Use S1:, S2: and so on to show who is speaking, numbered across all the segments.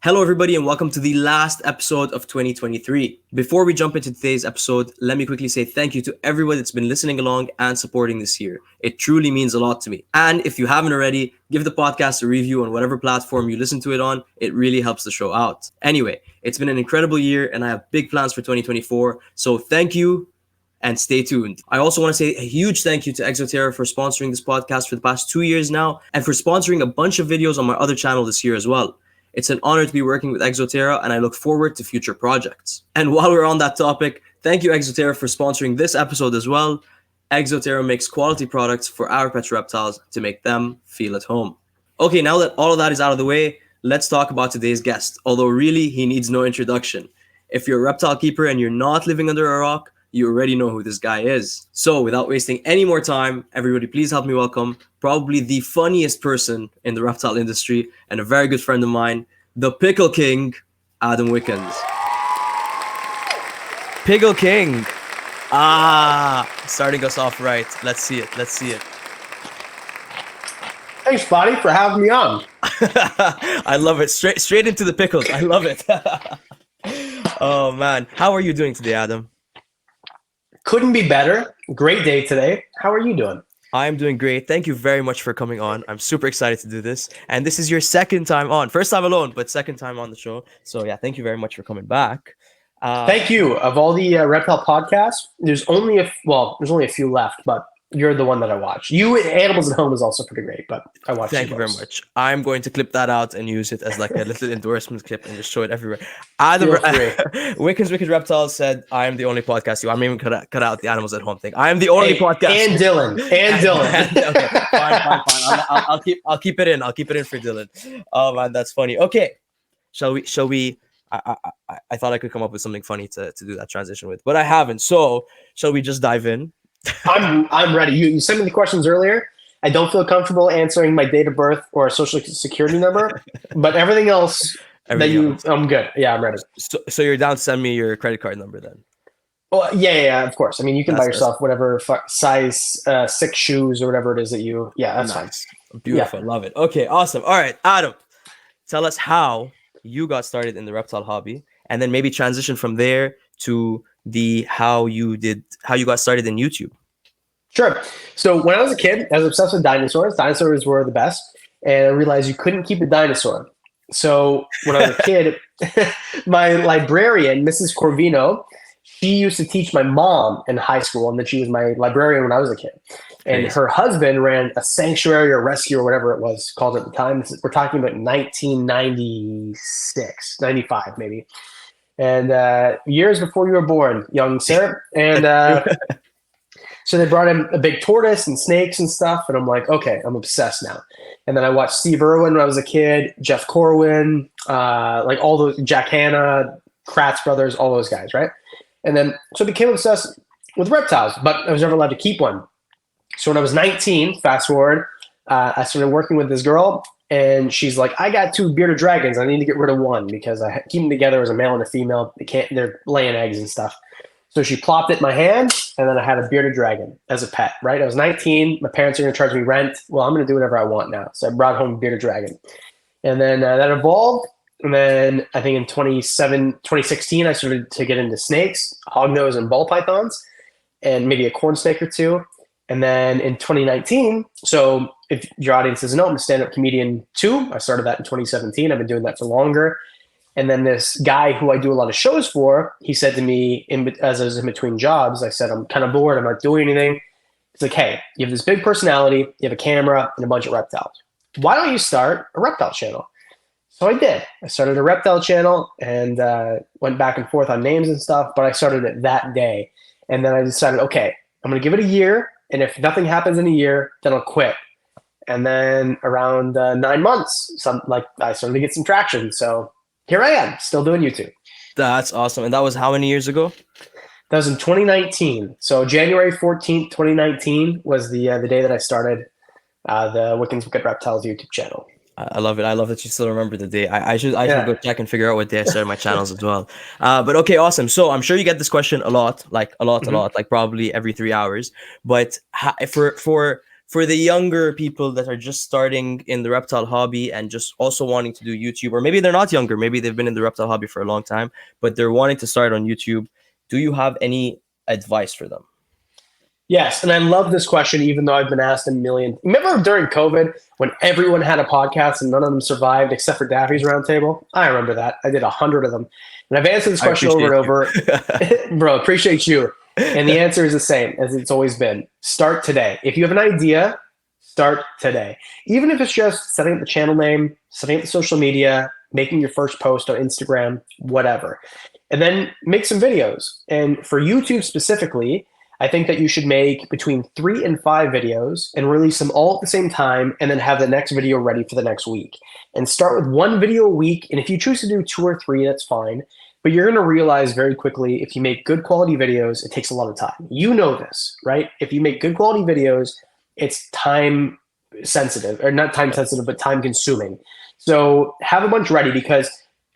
S1: Hello, everybody, and welcome to the last episode of 2023. Before we jump into today's episode, let me quickly say thank you to everyone that's been listening along and supporting this year. It truly means a lot to me. And if you haven't already, give the podcast a review on whatever platform you listen to it on. It really helps the show out. Anyway, it's been an incredible year, and I have big plans for 2024. So thank you. And stay tuned. I also want to say a huge thank you to Exoterra for sponsoring this podcast for the past 2 years now, and for sponsoring a bunch of videos on my other channel this year as well. It's an honor to be working with Exoterra, and I look forward to future projects. And while we're on that topic, thank you Exoterra for sponsoring this episode as well. Exoterra makes quality products for our pet reptiles to make them feel at home. Okay, now that all of that is out of the way, let's talk about today's guest, although really he needs no introduction. If you're a reptile keeper and you're not living under a rock, you already know who this guy is. So without wasting any more time, everybody please help me welcome probably the funniest person in the reptile industry and a very good friend of mine, the Pickle King, Adam Wickens. Pickle King. Starting us off right. Let's see it.
S2: Thanks, buddy, for having me on.
S1: I love it. Straight into the pickles. I love it. Oh man, how are you doing today, Adam?
S2: Couldn't be better. Great day today. How are you doing?
S1: I'm doing great. Thank you very much for coming on. I'm super excited to do this. And this is your second time on. First time alone, but second time on the show. So yeah, thank you very much for coming back.
S2: Thank you. Of all the reptile podcasts, there's only a few left, but you're the one that I watch. You Animals at Home is also pretty great, but I watch.
S1: Thank you very much. I'm going to clip that out and use it as like a little endorsement clip and just show it everywhere. Adam Wickens Wicked Reptiles said, "I am the only podcast." I'm even cut out the Animals at Home thing. I am the only podcast.
S2: And Dylan.
S1: Okay, fine. I'll keep it in. I'll keep it in for Dylan. Oh man, that's funny. Okay, shall we? I thought I could come up with something funny to do that transition with, but I haven't. So shall we just dive in?
S2: I'm ready. You sent me the questions earlier. I don't feel comfortable answering my date of birth or a social security number, but everything else I'm good. Yeah, I'm ready.
S1: So you're down to send me your credit card number then?
S2: Well, yeah, of course. I mean, you can buy yourself whatever size 6 shoes or whatever it is that you. Yeah, that's
S1: nice. Fine. Beautiful. Yeah. Love it. Okay, awesome. All right, Adam, tell us how you got started in the reptile hobby, and then maybe transition from there to how you got started in YouTube.
S2: Sure. So when I was a kid, I was obsessed with dinosaurs. Dinosaurs were the best, and I realized you couldn't keep a dinosaur. So when I was a kid, my librarian, Mrs. Corvino, she used to teach my mom in high school, and then she was my librarian when I was a kid. And her husband ran a sanctuary or rescue or whatever it was called at the time. We're talking about 1996, 95 maybe. And years before you were born, young sir. And so they brought in a big tortoise and snakes and stuff. And I'm like, okay, I'm obsessed now. And then I watched Steve Irwin when I was a kid, Jeff Corwin, like all those, Jack Hanna, Kratz brothers, all those guys, right? And then so I became obsessed with reptiles, but I was never allowed to keep one. So when I was 19, fast forward, I started working with this girl. And she's like, I got 2 bearded dragons. I need to get rid of one because I keep them together as a male and a female. They're laying eggs and stuff. So she plopped it in my hand, and then I had a bearded dragon as a pet, right? I was 19. My parents are going to charge me rent. Well, I'm going to do whatever I want now. So I brought home a bearded dragon. And then that evolved. And then I think in 2016, I started to get into snakes, hognose and ball pythons, and maybe a corn snake or 2. And then in 2019, so if your audience doesn't know, I'm a stand-up comedian too. I started that in 2017. I've been doing that for longer. And then this guy who I do a lot of shows for, he said to me, as I was in between jobs, I said, I'm kind of bored. I'm not doing anything. He's like, hey, you have this big personality. You have a camera and a bunch of reptiles. Why don't you start a reptile channel? So I did. I started a reptile channel and went back and forth on names and stuff, but I started it that day. And then I decided, okay, I'm going to give it a year. And if nothing happens in a year, then I'll quit. And then around 9 months, I started to get some traction. So here I am, still doing YouTube.
S1: That's awesome. And that was how many years ago?
S2: That was in 2019. So January 14th, 2019 was the day that I started the Wickens Wicked Reptiles YouTube channel.
S1: I love it. I love that you still remember the day. I should go check and figure out what day I started my channels as well. But okay, awesome. So I'm sure you get this question a lot, like probably every 3 hours. But for for the younger people that are just starting in the reptile hobby and just also wanting to do YouTube, or maybe they're not younger, maybe they've been in the reptile hobby for a long time, but they're wanting to start on YouTube, do you have any advice for them?
S2: Yes, and I love this question, even though I've been asked a million. Remember during COVID when everyone had a podcast and none of them survived except for Daffy's Roundtable? I remember that. I did 100 of them. And I've answered this question over and over. Bro, appreciate you. And the answer is the same as it's always been. Start today. If you have an idea, start today. Even if it's just setting up the channel name, setting up the social media, making your first post on Instagram, whatever. And then make some videos. And for YouTube specifically, I think that you should make between 3 and 5 videos and release them all at the same time, and then have the next video ready for the next week. And start with 1 video a week. And if you choose to do 2 or 3, that's fine. But you're going to realize very quickly, if you make good quality videos, it takes a lot of time. You know this, right? If you make good quality videos, it's time sensitive, or not time sensitive, but time consuming. So have a bunch ready, because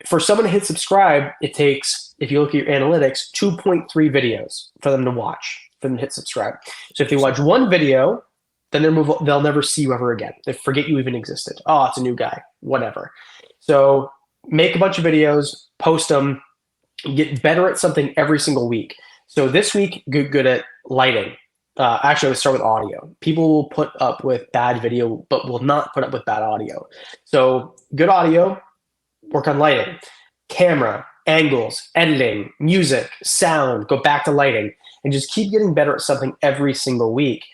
S2: for someone to hit subscribe, it takes, if you look at your analytics, 2.3 videos for them to watch, for them to hit subscribe. So if they watch 1 video, then they'll never see you ever again. They forget you even existed. Oh, it's a new guy, whatever. So make a bunch of videos, post them, get better at something every single week. So this week, good at lighting. Actually, let's start with audio. People will put up with bad video, but will not put up with bad audio. So good audio, work on lighting, camera, angles, editing, music, sound, go back to lighting, and just keep getting better at something every single week.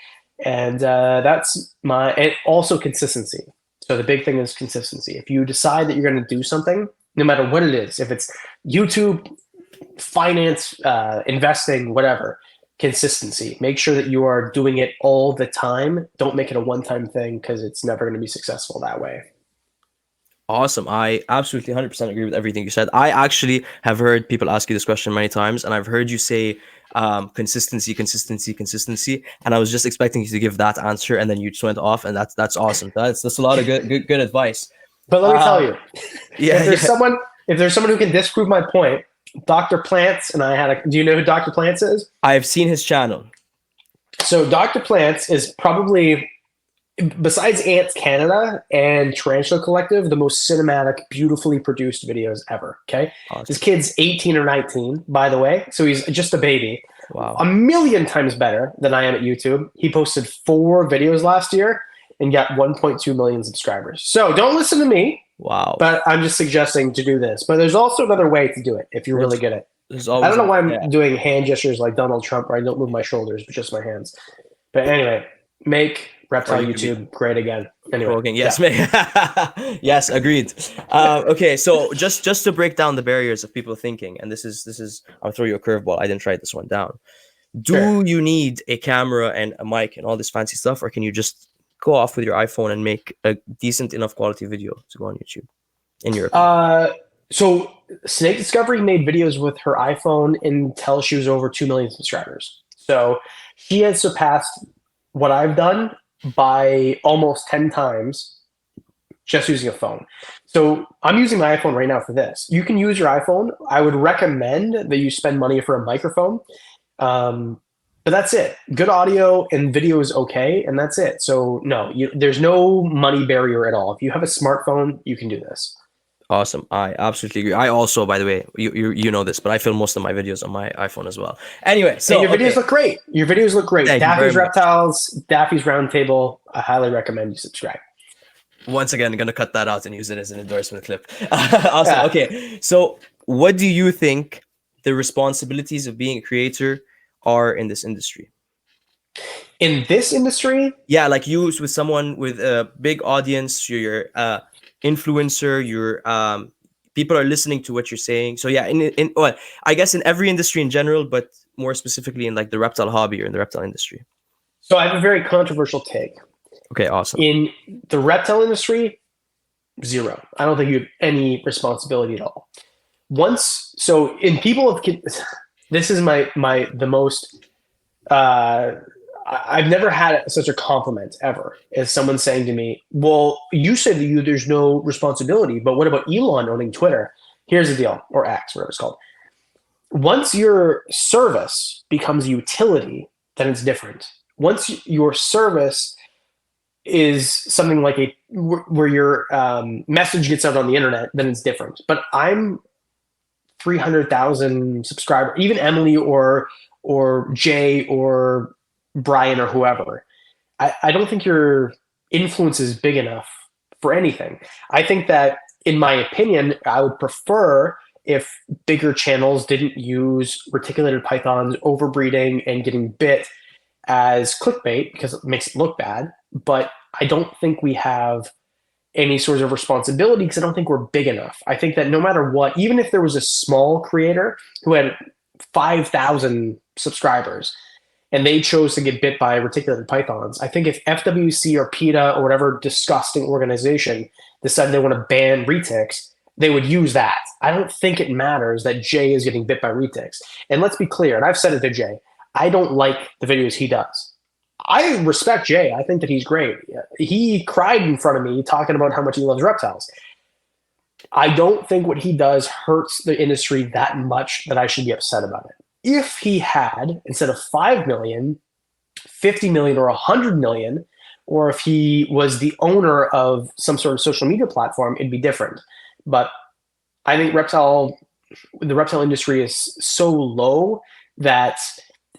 S2: And and also consistency. So the big thing is consistency. If you decide that you're going to do something, no matter what it is, if it's YouTube, finance, investing, whatever, consistency. Make sure that you are doing it all the time. Don't make it a one-time thing, because it's never going to be successful that way.
S1: Awesome. I absolutely 100% agree with everything you said. I actually have heard people ask you this question many times, and I've heard you say consistency. And I was just expecting you to give that answer, and then you just went off, and that's awesome. That's a lot of good advice.
S2: But let me tell you,
S1: if
S2: there's someone who can disprove my point, Dr. Plants and I do you know who Dr. Plants is?
S1: I've seen his channel.
S2: So Dr. Plants is probably, besides Ants Canada and Tarantula Collective, the most cinematic, beautifully produced videos ever. Okay. Awesome. This kid's 18 or 19, by the way. So he's just a baby.
S1: Wow.
S2: A million times better than I am at YouTube. He posted 4 videos last year and got 1.2 million subscribers. So don't listen to me.
S1: Wow.
S2: But I'm just suggesting to do this. But there's also another way to do it if you're really good at it. I don't know why I'm doing hand gestures like Donald Trump, where I don't move my shoulders, but just my hands. But anyway, make Reptile YouTube great again. Anyway,
S1: yes, yes, agreed. Okay, so just to break down the barriers of people thinking, and this is I'll throw you a curveball. I didn't write this one down. Do you need a camera and a mic and all this fancy stuff, or can you just go off with your iPhone and make a decent enough quality video to go on YouTube, in your opinion?
S2: So Snake Discovery made videos with her iPhone until she was over 2 million subscribers. So she has surpassed what I've done by almost 10 times just using a phone. So I'm using my iPhone right now for this. You can use your iPhone. I would recommend that you spend money for a microphone. But that's it. Good audio and video is okay, and that's it. So no, there's no money barrier at all. If you have a smartphone, you can do this.
S1: Awesome. I absolutely agree. I also, by the way, you know this, but I film most of my videos on my iPhone as well. Anyway, so
S2: your videos look great. Your videos look great. Daffy's Reptiles, Daffy's Roundtable. I highly recommend you subscribe.
S1: Once again, I'm going to cut that out and use it as an endorsement clip. Awesome. Yeah. Okay. So what do you think the responsibilities of being a creator are in this industry?
S2: In this industry?
S1: Yeah, like you with someone with a big audience, you're influencer, you're people are listening to what you're saying. So yeah, well, I guess in every industry in general, but more specifically in like the reptile hobby or in the reptile industry.
S2: So I have a very controversial take. Okay, awesome. In the reptile industry, 0. I don't think you have any responsibility at all. This is the most, I've never had such a compliment ever as someone saying to me, well, you said that there's no responsibility, but what about Elon owning Twitter? Here's the deal, or X, whatever it's called. Once your service becomes utility, then it's different. Once your service is something like where your message gets out on the internet, then it's different. But I'm 300,000 subscriber, even Emily or Jay or Brian or whoever. I don't think your influence is big enough for anything. I think that, in my opinion, I would prefer if bigger channels didn't use reticulated pythons overbreeding and getting bit as clickbait because it makes it look bad. But I don't think we have any sort of responsibility because I don't think we're big enough. I think that no matter what, even if there was a small creator who had 5,000 subscribers and they chose to get bit by reticulated pythons, I think if FWC or PETA or whatever disgusting organization decided they want to ban Retex, they would use that. I don't think it matters that Jay is getting bit by Retex. And let's be clear, and I've said it to Jay, I don't like the videos he does. I respect Jay. I think that he's great. He cried in front of me talking about how much he loves reptiles. I don't think what he does hurts the industry that much that I should be upset about it. If he had, instead of 5 million, 50 million or 100 million, or if he was the owner of some sort of social media platform, it'd be different. But I think the reptile industry is so low that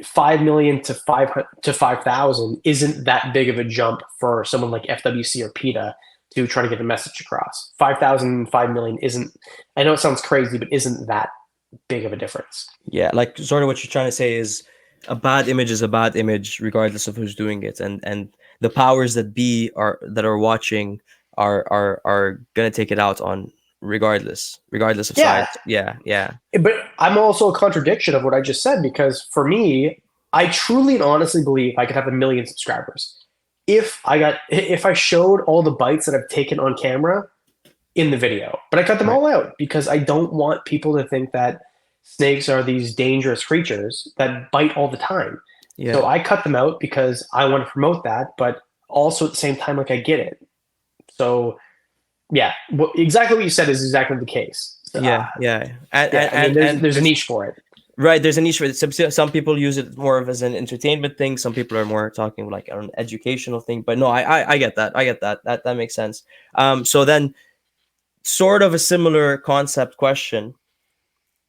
S2: 5 million to 5,000 isn't that big of a jump for someone like FWC or PETA to try to get a message across. 5,000, 5 million isn't, I know it sounds crazy, but isn't that big of a difference.
S1: Yeah, like sort of what you're trying to say is a bad image is a bad image regardless of who's doing it, and the powers that be are watching are gonna take it out on regardless of size. Yeah.
S2: But I'm also a contradiction of what I just said, because for me, I truly and honestly believe I could have 1 million subscribers if I showed all the bites that I've taken on camera in the video, but I cut them all out because I don't want people to think that snakes are these dangerous creatures that bite all the time. Yeah. So I cut them out because I want to promote that, but also at the same time, like, I get it. So yeah, exactly what you said is exactly the case.
S1: And
S2: there's a niche for it.
S1: Right, there's a niche for it. Some people use it more of as an entertainment thing. Some people are more talking like an educational thing. But no, I get that. That makes sense. So then, sort of a similar concept question: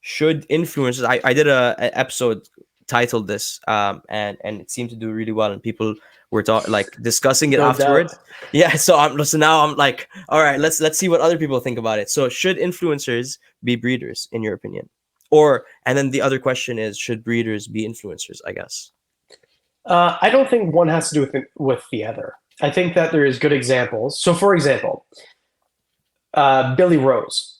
S1: should influencers? I did a episode titled this, and it seemed to do really well, and people were discussing it afterwards. Doubt. Yeah, so now I'm like, all right, let's see what other people think about it. So should influencers be breeders in your opinion? And then the other question is, should breeders be influencers, I guess?
S2: I don't think one has to do with the other. I think that there is good examples. So for example, Billy Rose,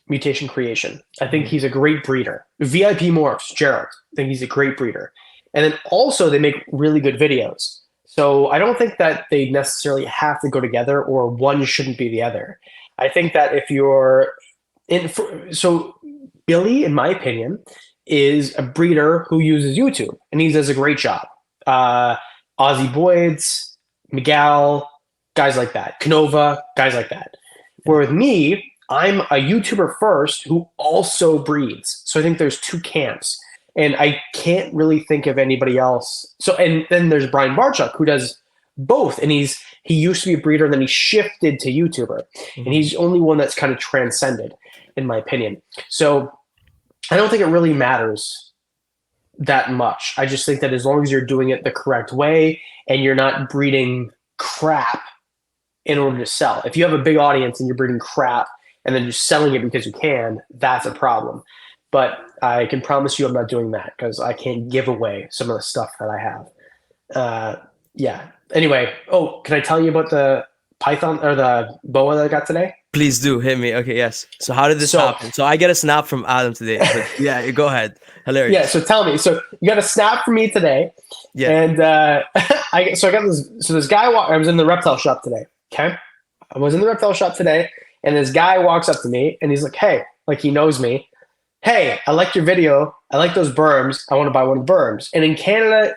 S2: Mutation Creation. I think he's a great breeder. VIP Morphs, Gerald. I think he's a great breeder. And then also they make really good videos. So I don't think that they necessarily have to go together, or one shouldn't be the other. I think that if you're so Billy, in my opinion, is a breeder who uses YouTube, and he does a great job. Ozzy Boyd's, Miguel, guys like that. Canova, guys like that. Where with me, I'm a YouTuber first who also breeds. So I think there's two camps. And I can't really think of anybody else. So, and then there's Brian Barchuk, who does both. And he used to be a breeder, and then he shifted to YouTuber. Mm-hmm. And he's the only one that's kind of transcended, in my opinion. So I don't think it really matters that much. I just think that as long as you're doing it the correct way and you're not breeding crap in order to sell. If you have a big audience and you're breeding crap and then you're selling it because you can, that's a problem. But I can promise you I'm not doing that, because I can't give away some of the stuff that I have. Yeah. Anyway, can I tell you about the python or the boa that I got today?
S1: Please do, hit me. Okay, yes. So how did this happen? So I get a snap from Adam today. Yeah, go ahead. Hilarious.
S2: Yeah, so tell me. So you got a snap from me today. Yeah. And I got this. So this guy, I was in the reptile shop today. Okay. I was in the reptile shop today, and this guy walks up to me and he's like, hey, like he knows me. Hey, I liked your video. I like those berms. I want to buy one of the berms. And in Canada,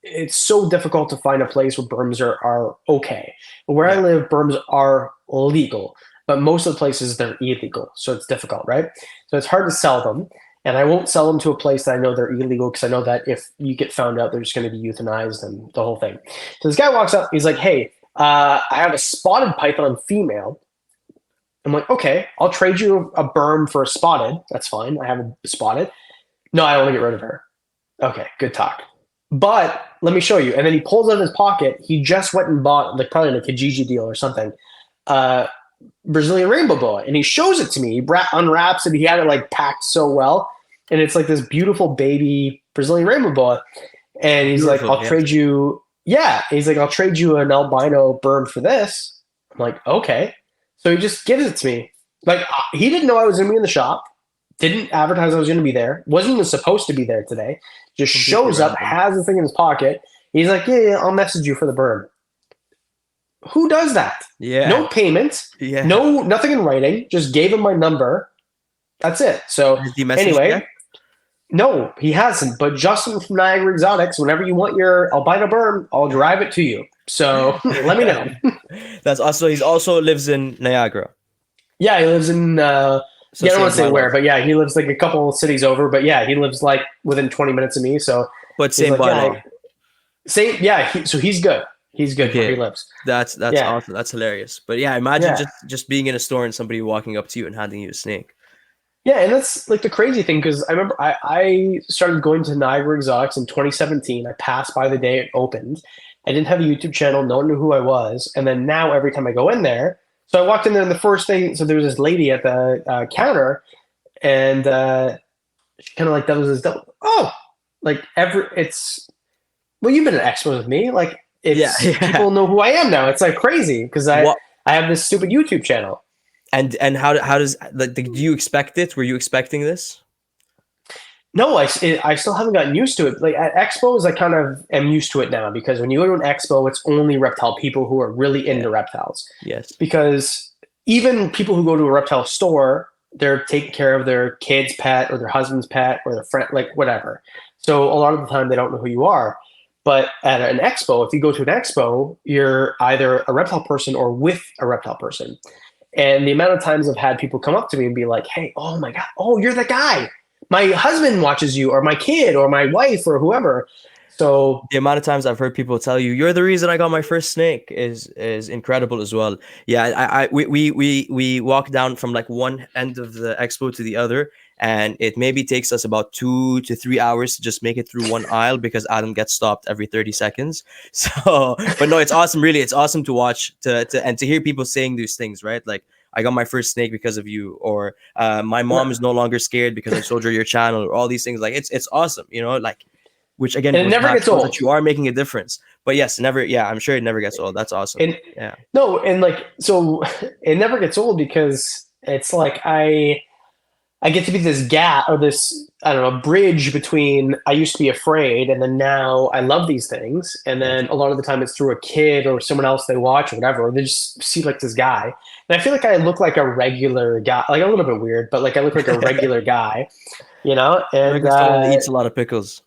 S2: it's so difficult to find a place where berms are okay. Where I live, berms are legal, but most of the places they're illegal. So it's difficult, right? So it's hard to sell them. And I won't sell them to a place that I know they're illegal, because I know that if you get found out, they're just going to be euthanized and the whole thing. So this guy walks up. He's like, hey, I have a spotted python female. I'm like, okay, I'll trade you a berm for a spotted. That's fine. I have a spotted. No, I want to get rid of her. Okay, good talk. But let me show you. And then he pulls out of his pocket. He just went and bought, like, probably in a Kijiji deal or something, Brazilian rainbow boa. And he shows it to me. He unwraps it. He had it like packed so well. And it's like this beautiful baby Brazilian rainbow boa. And he's like, I'll trade you. Yeah. He's like, I'll trade you an albino berm for this. I'm like, okay. So he just gives it to me. Like, he didn't know I was going to be in the shop. Didn't advertise I was going to be there. Wasn't even supposed to be there today. Just shows up, has the thing in his pocket. He's like, yeah, I'll message you for the berm. Who does that?
S1: Yeah.
S2: No payment.
S1: Yeah.
S2: No, nothing in writing. Just gave him my number. That's it. So anyway, no, he hasn't. But Justin from Niagara Exotics, whenever you want your albino berm, I'll drive it to you. So let me know.
S1: That's also, he also lives in Niagara.
S2: Yeah, he lives in, I don't want to say where, but yeah, he lives like a couple cities over. But yeah, he lives like within 20 minutes of me. So,
S1: but same bylaw.
S2: Same, yeah. So he's good. He's good where he lives.
S1: That's awesome. That's hilarious. But yeah, imagine just being in a store and somebody walking up to you and handing you a snake.
S2: Yeah, and that's like the crazy thing, because I remember I started going to Niagara Exotics in 2017. I passed by the day it opened. I didn't have a YouTube channel. No one knew who I was. And then now every time I go in there, so I walked in there and the first thing, so there was this lady at the counter, and she kind of like that was this double. Oh, like well, you've been at Expos with me, like people know who I am now. It's like crazy because I have this stupid YouTube channel.
S1: And how does, like, do you expect it? Were you expecting this?
S2: No, I still haven't gotten used to it. Like at Expos, I kind of am used to it now, because when you go to an Expo, it's only reptile people who are really into reptiles.
S1: Yes.
S2: Because even people who go to a reptile store, they're taking care of their kid's pet or their husband's pet or their friend, like whatever. So a lot of the time they don't know who you are. But at an Expo, if you go to an Expo, you're either a reptile person or with a reptile person. And the amount of times I've had people come up to me and be like, hey, oh my God, oh, you're the guy. My husband watches you, or my kid, or my wife, or whoever. So
S1: the amount of times I've heard people tell you, you're the reason I got my first snake is incredible as well. Yeah, we walk down from like one end of the expo to the other, and it maybe takes us about 2 to 3 hours to just make it through one aisle, because Adam gets stopped every 30 seconds. So, but no, it's awesome. Really, it's awesome to watch and to hear people saying these things, right? Like, I got my first snake because of you, or my mom is no longer scared because I showed her your channel, or all these things. Like, it's awesome, you know, like, which again,
S2: and it never gets old.
S1: That you are making a difference. But yes, I'm sure it never gets old. That's awesome.
S2: And, no, and like, so it never gets old, because it's like I get to be this gap, or this, I don't know, bridge between I used to be afraid and then now I love these things. And then a lot of the time it's through a kid or someone else they watch or whatever. They just see like this guy. And I feel like I look like a regular guy, like a little bit weird, but like I look like a regular guy, you know? And
S1: someone eats a lot of pickles.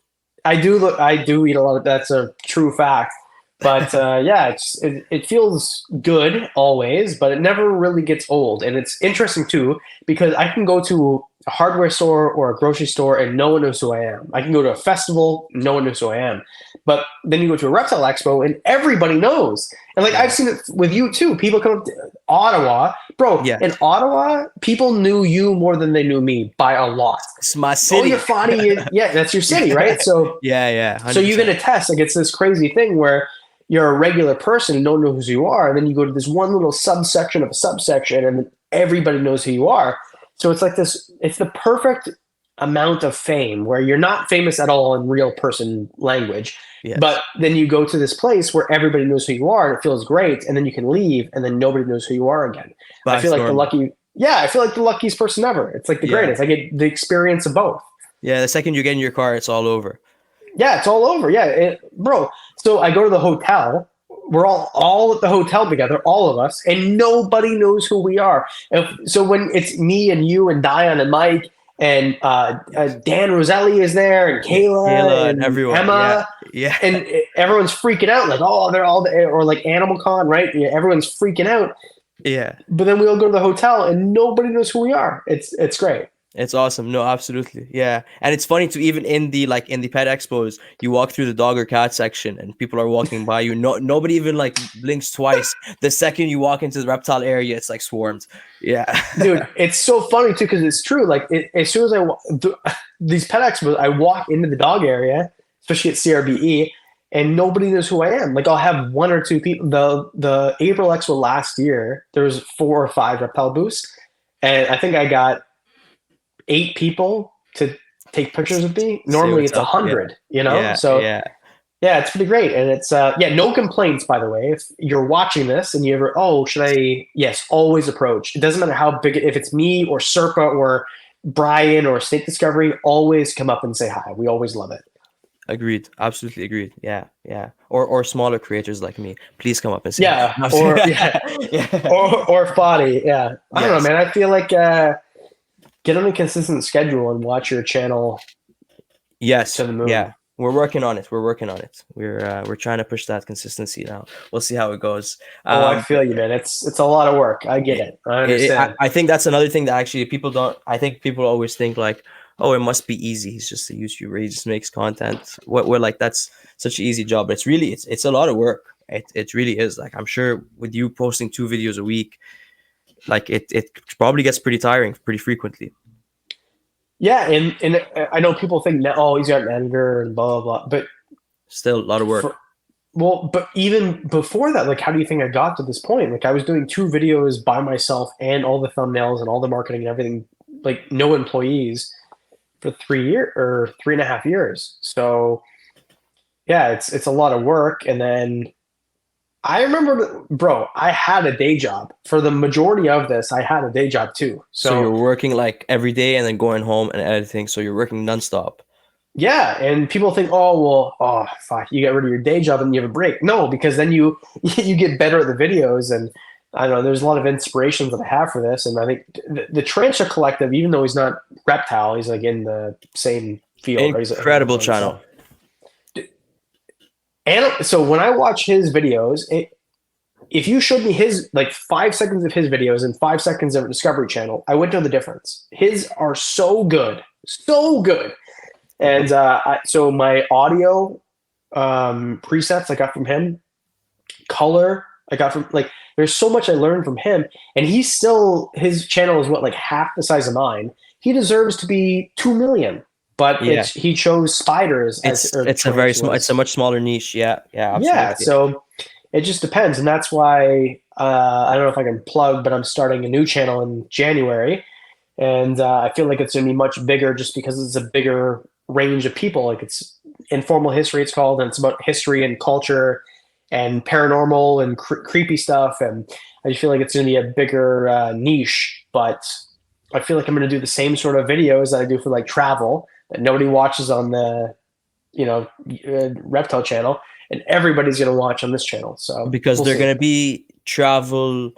S2: I do eat a lot of, that's a true fact. But yeah, it feels good always, but it never really gets old. And it's interesting too, because I can go to a hardware store or a grocery store and no one knows who I am. I can go to a festival, no one knows who I am. But then you go to a reptile expo and everybody knows. And like I've seen it with you too. People come up to Ottawa, bro. Yeah. In Ottawa, people knew you more than they knew me by a lot.
S1: It's my city.
S2: Oh, you're funny. Yeah, that's your city, right? So
S1: yeah. 100%.
S2: So you can attest. Like it's this crazy thing where you're a regular person and no one knows who you are, and then you go to this one little subsection of a subsection, and everybody knows who you are. So it's like this. It's the perfect amount of fame where you're not famous at all in real person language, but then you go to this place where everybody knows who you are, and it feels great, and then you can leave, and then nobody knows who you are again. I feel like I feel like the luckiest person ever. It's like the greatest. I get the experience of both.
S1: Yeah, the second you get in your car, it's all over.
S2: Yeah, it's all over. Yeah, bro. So I go to the hotel. We're all at the hotel together, all of us, and nobody knows who we are. So when it's me and you and Diane and Mike and Dan Roselli is there, and Kayla and everyone, Emma, and everyone's freaking out, like, oh, they're all there, or like Animal Con, right? Yeah, everyone's freaking out.
S1: Yeah.
S2: But then we all go to the hotel and nobody knows who we are. It's great.
S1: It's awesome. No, absolutely. Yeah. And it's funny to even in the pet expos, you walk through the dog or cat section and people are walking by you. Nobody even like blinks twice. The second you walk into the reptile area, it's like swarmed. Yeah.
S2: Dude, it's so funny too because it's true. Like as soon as these pet expos, I walk into the dog area, especially at CRBE, and nobody knows who I am. Like I'll have one or two people. The April Expo last year, there was 4 or 5 reptile booths, and I think I got 8 people to take pictures with me. Normally it's 100, you know?
S1: Yeah.
S2: So
S1: Yeah.
S2: yeah, it's pretty great. And it's no complaints, by the way. If you're watching this and you ever, should I? Yes, always approach. It doesn't matter how big, if it's me or Serpa or Brian or Snake Discovery, always come up and say hi. We always love it.
S1: Agreed. Absolutely agreed. Yeah. Yeah. Or smaller creators like me. Please come up and say
S2: Yeah.
S1: hi.
S2: Or
S1: Yeah.
S2: or Foddy. Yeah. I don't
S1: Yes.
S2: know, man. I feel like get on a consistent schedule and watch your channel
S1: Yes.
S2: to the moon.
S1: Yeah. We're working on it. We're trying to push that consistency now. We'll see how it goes.
S2: I feel you, man. It's a lot of work. I get it. I understand.
S1: I think that's another thing that actually people don't. I think people always think like, oh, it must be easy. He's just a YouTuber. He just makes content. We're like, that's such an easy job, but it's really it's a lot of work. It really is. Like I'm sure with you posting 2 videos a week, like it probably gets pretty tiring pretty frequently.
S2: Yeah, and I know people think, he's got an editor and blah, blah, blah. But
S1: Still a lot of work.
S2: but even before that, like, how do you think I got to this point? Like, I was doing 2 videos by myself and all the thumbnails and all the marketing and everything, like, no employees for 3 years or 3.5 years. So, yeah, it's a lot of work. And then I remember, bro, I had a day job for the majority of this. I had a day job too.
S1: So you're working like every day and then going home and editing. So you're working nonstop.
S2: Yeah, and people think, fuck, you get rid of your day job and you have a break. No, because then you get better at the videos, and I don't know. There's a lot of inspirations that I have for this, and I think the Tarantula Collective, even though he's not Reptile, he's like in the same field.
S1: Incredible channel.
S2: And so when I watch his videos, if you showed me his like 5 seconds of his videos and 5 seconds of Discovery Channel, I wouldn't know the difference. His are so good, so good. And so my audio presets I got from him, color I got from, like, there's so much I learned from him, and his channel is like half the size of mine. He deserves to be 2 million. But he chose spiders.
S1: It's a much smaller niche. Yeah, absolutely.
S2: Yeah, so it just depends, and that's why I don't know if I can plug, but I'm starting a new channel in January, and I feel like it's going to be much bigger just because it's a bigger range of people. Like, it's Informal History, it's called, and it's about history and culture and paranormal and creepy stuff, and I just feel like it's going to be a bigger niche. But I feel like I'm going to do the same sort of videos that I do for like travel that nobody watches on the, Reptile channel, and everybody's going to watch on this channel. So
S1: because they're going to be travel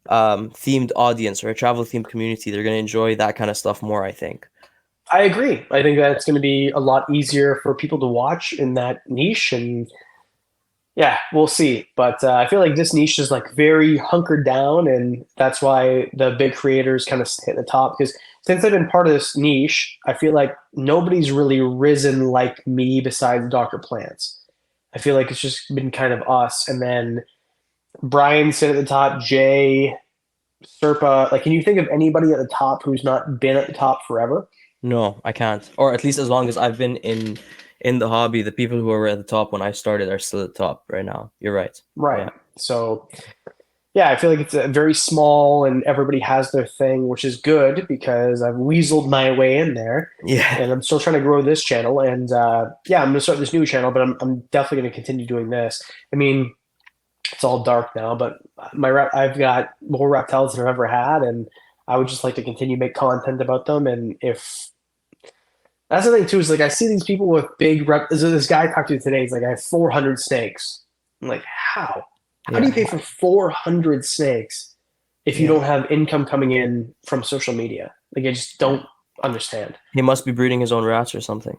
S1: themed audience or a travel themed community, they're going to enjoy that kind of stuff more, I think.
S2: I agree. I think that it's going to be a lot easier for people to watch in that niche, and yeah, we'll see. But I feel like this niche is like very hunkered down, and that's why the big creators kind of hit the top. Because since I've been part of this niche, I feel like nobody's really risen like me besides Dr. Plants. I feel like it's just been kind of us. And then Brian sit at the top, Jay, Serpa. Like, can you think of anybody at the top who's not been at the top forever?
S1: No, I can't. Or at least as long as I've been in the hobby, the people who were at the top when I started are still at the top right now. You're right.
S2: Right.
S1: Yeah.
S2: So, yeah, I feel like it's a very small and everybody has their thing, which is good because I've weaseled my way in there.
S1: Yeah.
S2: And I'm still trying to grow this channel. And I'm going to start this new channel, but I'm definitely going to continue doing this. I mean, it's all dark now, but I've got more reptiles than I've ever had, and I would just like to continue to make content about them. And if that's the thing too, is like I see these people with big this guy I talked to today, he's like, I have 400 snakes. I'm like, how? How do you pay for 400 snakes if you don't have income coming in from social media? Like, I just don't understand.
S1: He must be breeding his own rats or something.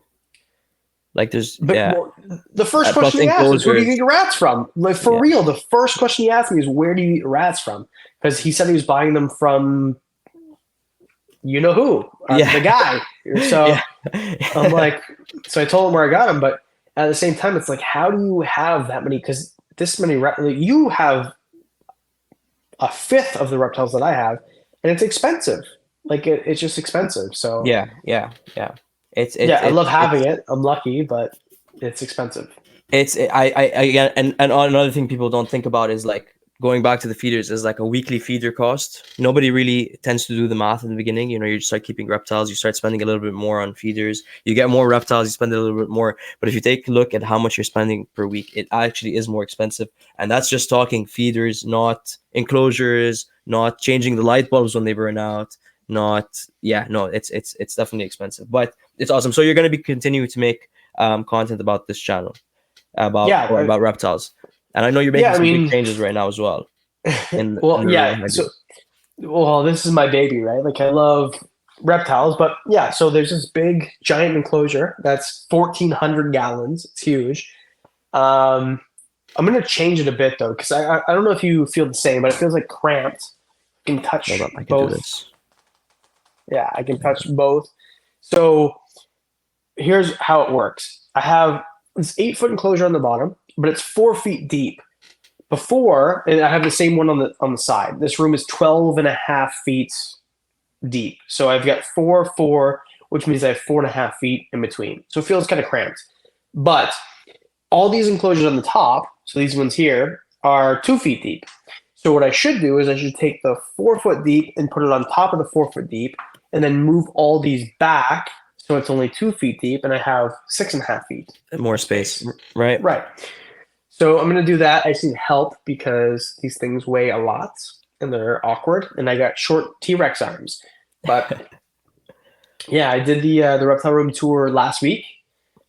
S1: Like,
S2: well, the first question he asked is, where do you get your rats from? Like, for real, the first question he asked me is, where do you get your rats from? Because he said he was buying them from you know who, the guy. So
S1: Yeah.
S2: I'm like, so I told him where I got him, but at the same time, it's like, how do you have that many? Because this many, you have a fifth of the reptiles that I have, and it's expensive. Like it's just expensive. So
S1: Yeah. It's
S2: I love having
S1: it's
S2: it. I'm lucky, but it's expensive.
S1: I and another thing people don't think about is like going back to the feeders is like a weekly feeder cost. Nobody really tends to do the math in the beginning. You know, you start keeping reptiles, you start spending a little bit more on feeders. You get more reptiles, you spend a little bit more. But if you take a look at how much you're spending per week, it actually is more expensive. And that's just talking feeders, not enclosures, not changing the light bulbs when they burn out. It's definitely expensive, but it's awesome. So you're going to be continuing to make content about this channel, about reptiles, and I know you're making some big changes right now as well.
S2: Well, this is my baby, right? Like I love reptiles, but yeah. So there's this big giant enclosure that's 1,400 gallons. It's huge. I'm gonna change it a bit though, because I don't know if you feel the same, but it feels like cramped. I can touch both. Yeah, I can touch both. So here's how it works. I have this 8-foot enclosure on the bottom, but it's 4 feet deep. Before, and I have the same one on the side. This room is 12.5 feet deep. So I've got 4, which means I have 4.5 feet in between. So it feels kind of cramped. But all these enclosures on the top, so these ones here, are 2 feet deep. So what I should do is I should take the 4 foot deep and put it on top of the 4 foot deep, and then move all these back so it's only 2 feet deep, and I have 6.5 feet.
S1: More space. Right.
S2: Right. So I'm going to do that. I just need help because these things weigh a lot and they're awkward, and I got short T-Rex arms. But yeah, I did the reptile room tour last week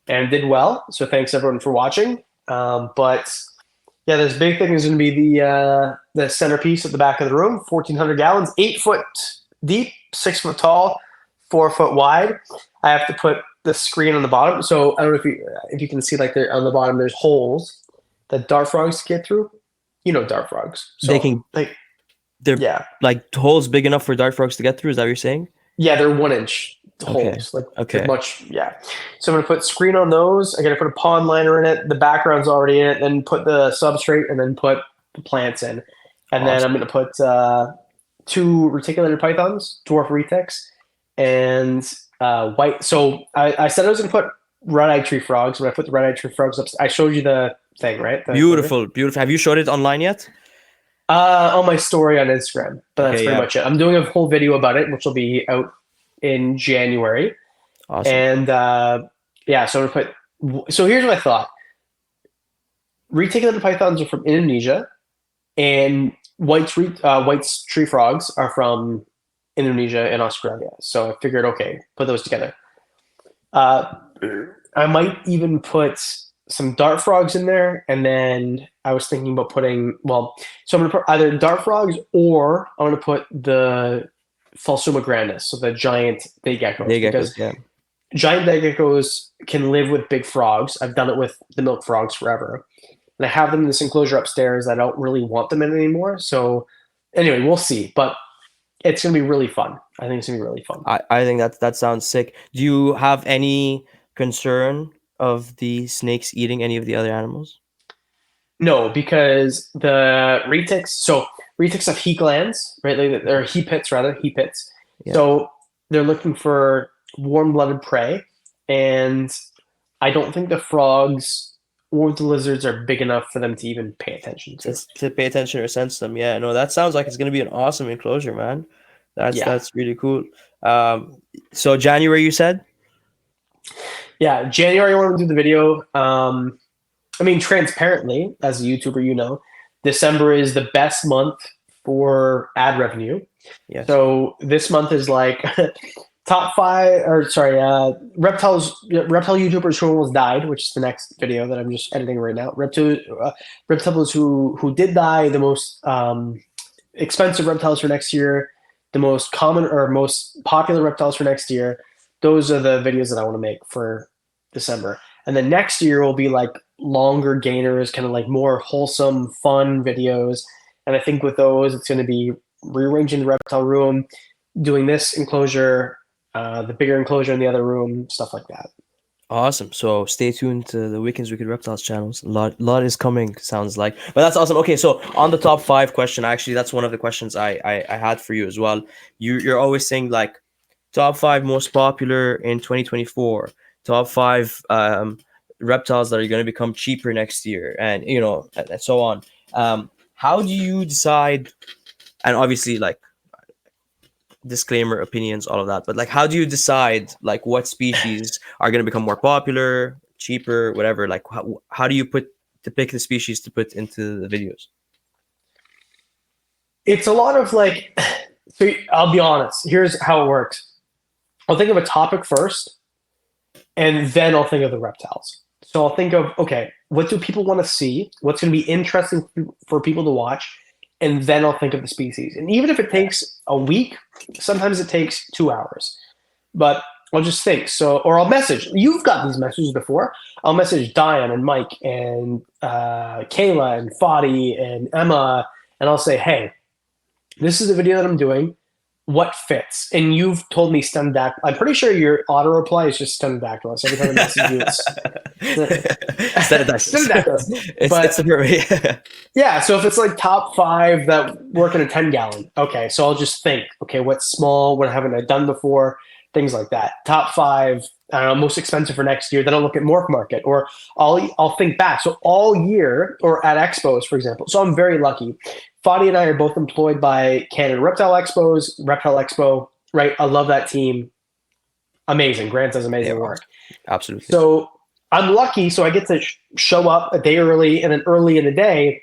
S2: and did well. So thanks everyone for watching. But yeah, this big thing is going to be the centerpiece at the back of the room, 1,400 gallons, 8 foot deep, 6 foot tall, 4 foot wide. I have to put the screen on the bottom. So I don't know if you can see, like, on the bottom there's holes that dart frogs get through. You know dart frogs. So
S1: they're like holes big enough for dart frogs to get through. Is that what you're saying?
S2: Yeah, they're 1-inch holes. Much. Yeah. So I'm gonna put screen on those. I gotta put a pond liner in it. The background's already in it. Then put the substrate, and then put the plants in. And then I'm gonna put 2 reticulated pythons, dwarf Retex, and white. So I said I was gonna put red-eyed tree frogs. When I put the red-eyed tree frogs up, I showed you the thing, right?
S1: Beautiful. Have you showed it online yet?
S2: On my story on Instagram, but that's pretty much it. I'm doing a whole video about it, which will be out in January.
S1: Awesome.
S2: And so I'm gonna put. So here's what I thought: reticulated pythons are from Indonesia, and white tree frogs are from Indonesia and Australia. So I figured, okay, put those together. I might even put some dart frogs in there, and then I was thinking about putting, so I'm going to put either dart frogs, or I'm going to put the Phelsuma grandis, so the giant day geckos. Because giant day geckos can live with big frogs. I've done it with the milk frogs forever. And I have them in this enclosure upstairs. I don't really want them in anymore. So anyway, we'll see. But it's going to be really fun. I think it's going to be really fun.
S1: I think that sounds sick. Do you have any concern of the snakes eating any of the other animals?
S2: No, because the Retex have heat glands, right? They're heat pits. Yeah. So they're looking for warm-blooded prey, and I don't think the frogs or the lizards are big enough for them to even pay attention
S1: to pay attention or sense them. Yeah, no, that sounds like it's going to be an awesome enclosure, man. That's really cool. So January, you said?
S2: Yeah, January I want to do the video. I mean, transparently, as a YouTuber, December is the best month for ad revenue.
S1: Yes.
S2: So this month is like reptile YouTubers who almost died, which is the next video that I'm just editing right now. Reptiles who did die, the most expensive reptiles for next year, the most common or most popular reptiles for next year. Those are the videos that I want to make for December. And then next year will be like longer gainers, kind of like more wholesome, fun videos. And I think with those, it's going to be rearranging the reptile room, doing this enclosure, the bigger enclosure in the other room, stuff like that.
S1: Awesome. So stay tuned to the Wickens Wicked Reptiles channels. Lot is coming, sounds like. But that's awesome. Okay, so on the top five question, actually, that's one of the questions I had for you as well. You're always saying like top five most popular in 2024, top five reptiles that are going to become cheaper next year, and and so on. How do you decide? And obviously, like disclaimer, opinions, all of that, but like how do you decide like what species are going to become more popular, cheaper, whatever? Like how do you pick the species to put into the videos?
S2: It's a lot of like, so I'll be honest, here's how it works. I'll think of a topic first, and then I'll think of the reptiles. So I'll think of, okay, what do people want to see? What's going to be interesting for people to watch? And then I'll think of the species. And even if it takes a week, sometimes it takes 2 hours. But I'll just think. So, or I'll message. You've got these messages before. I'll message Diane and Mike and Kayla and Fadi and Emma, and I'll say, hey, this is the video that I'm doing. What fits? And you've told me stendactylus. I'm pretty sure your auto reply is just stendactylus. Every time I message you, it's stendactylus.
S1: It's a perfect.
S2: Yeah, so if it's like top five that work in a 10-gallon, okay, so I'll just think, okay, what's small, what haven't I done before, things like that. Top five, I don't know, most expensive for next year. Then I'll look at Morph Market, or I'll think back. So all year, or at Expos, for example. So I'm very lucky. Fadi and I are both employed by Canada Reptile Expos, Reptile Expo, right? I love that team. Amazing. Grant does amazing work.
S1: Absolutely.
S2: So I'm lucky, so I get to show up a day early and then early in the day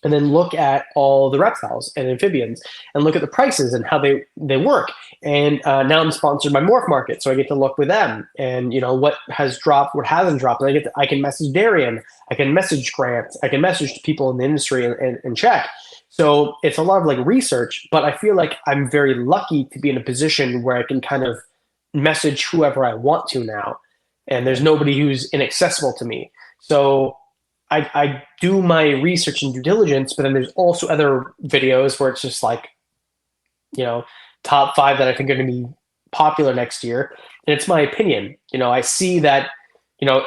S2: and then look at all the reptiles and amphibians and look at the prices and how they work. And now I'm sponsored by Morph Market, so I get to look with them and what has dropped, what hasn't dropped. And I can message Darian, I can message Grant, I can message people in the industry and check. So it's a lot of like research, but I feel like I'm very lucky to be in a position where I can kind of message whoever I want to now. And there's nobody who's inaccessible to me. So I do my research and due diligence, but then there's also other videos where it's just like, top five that I think are going to be popular next year. And it's my opinion. I see that,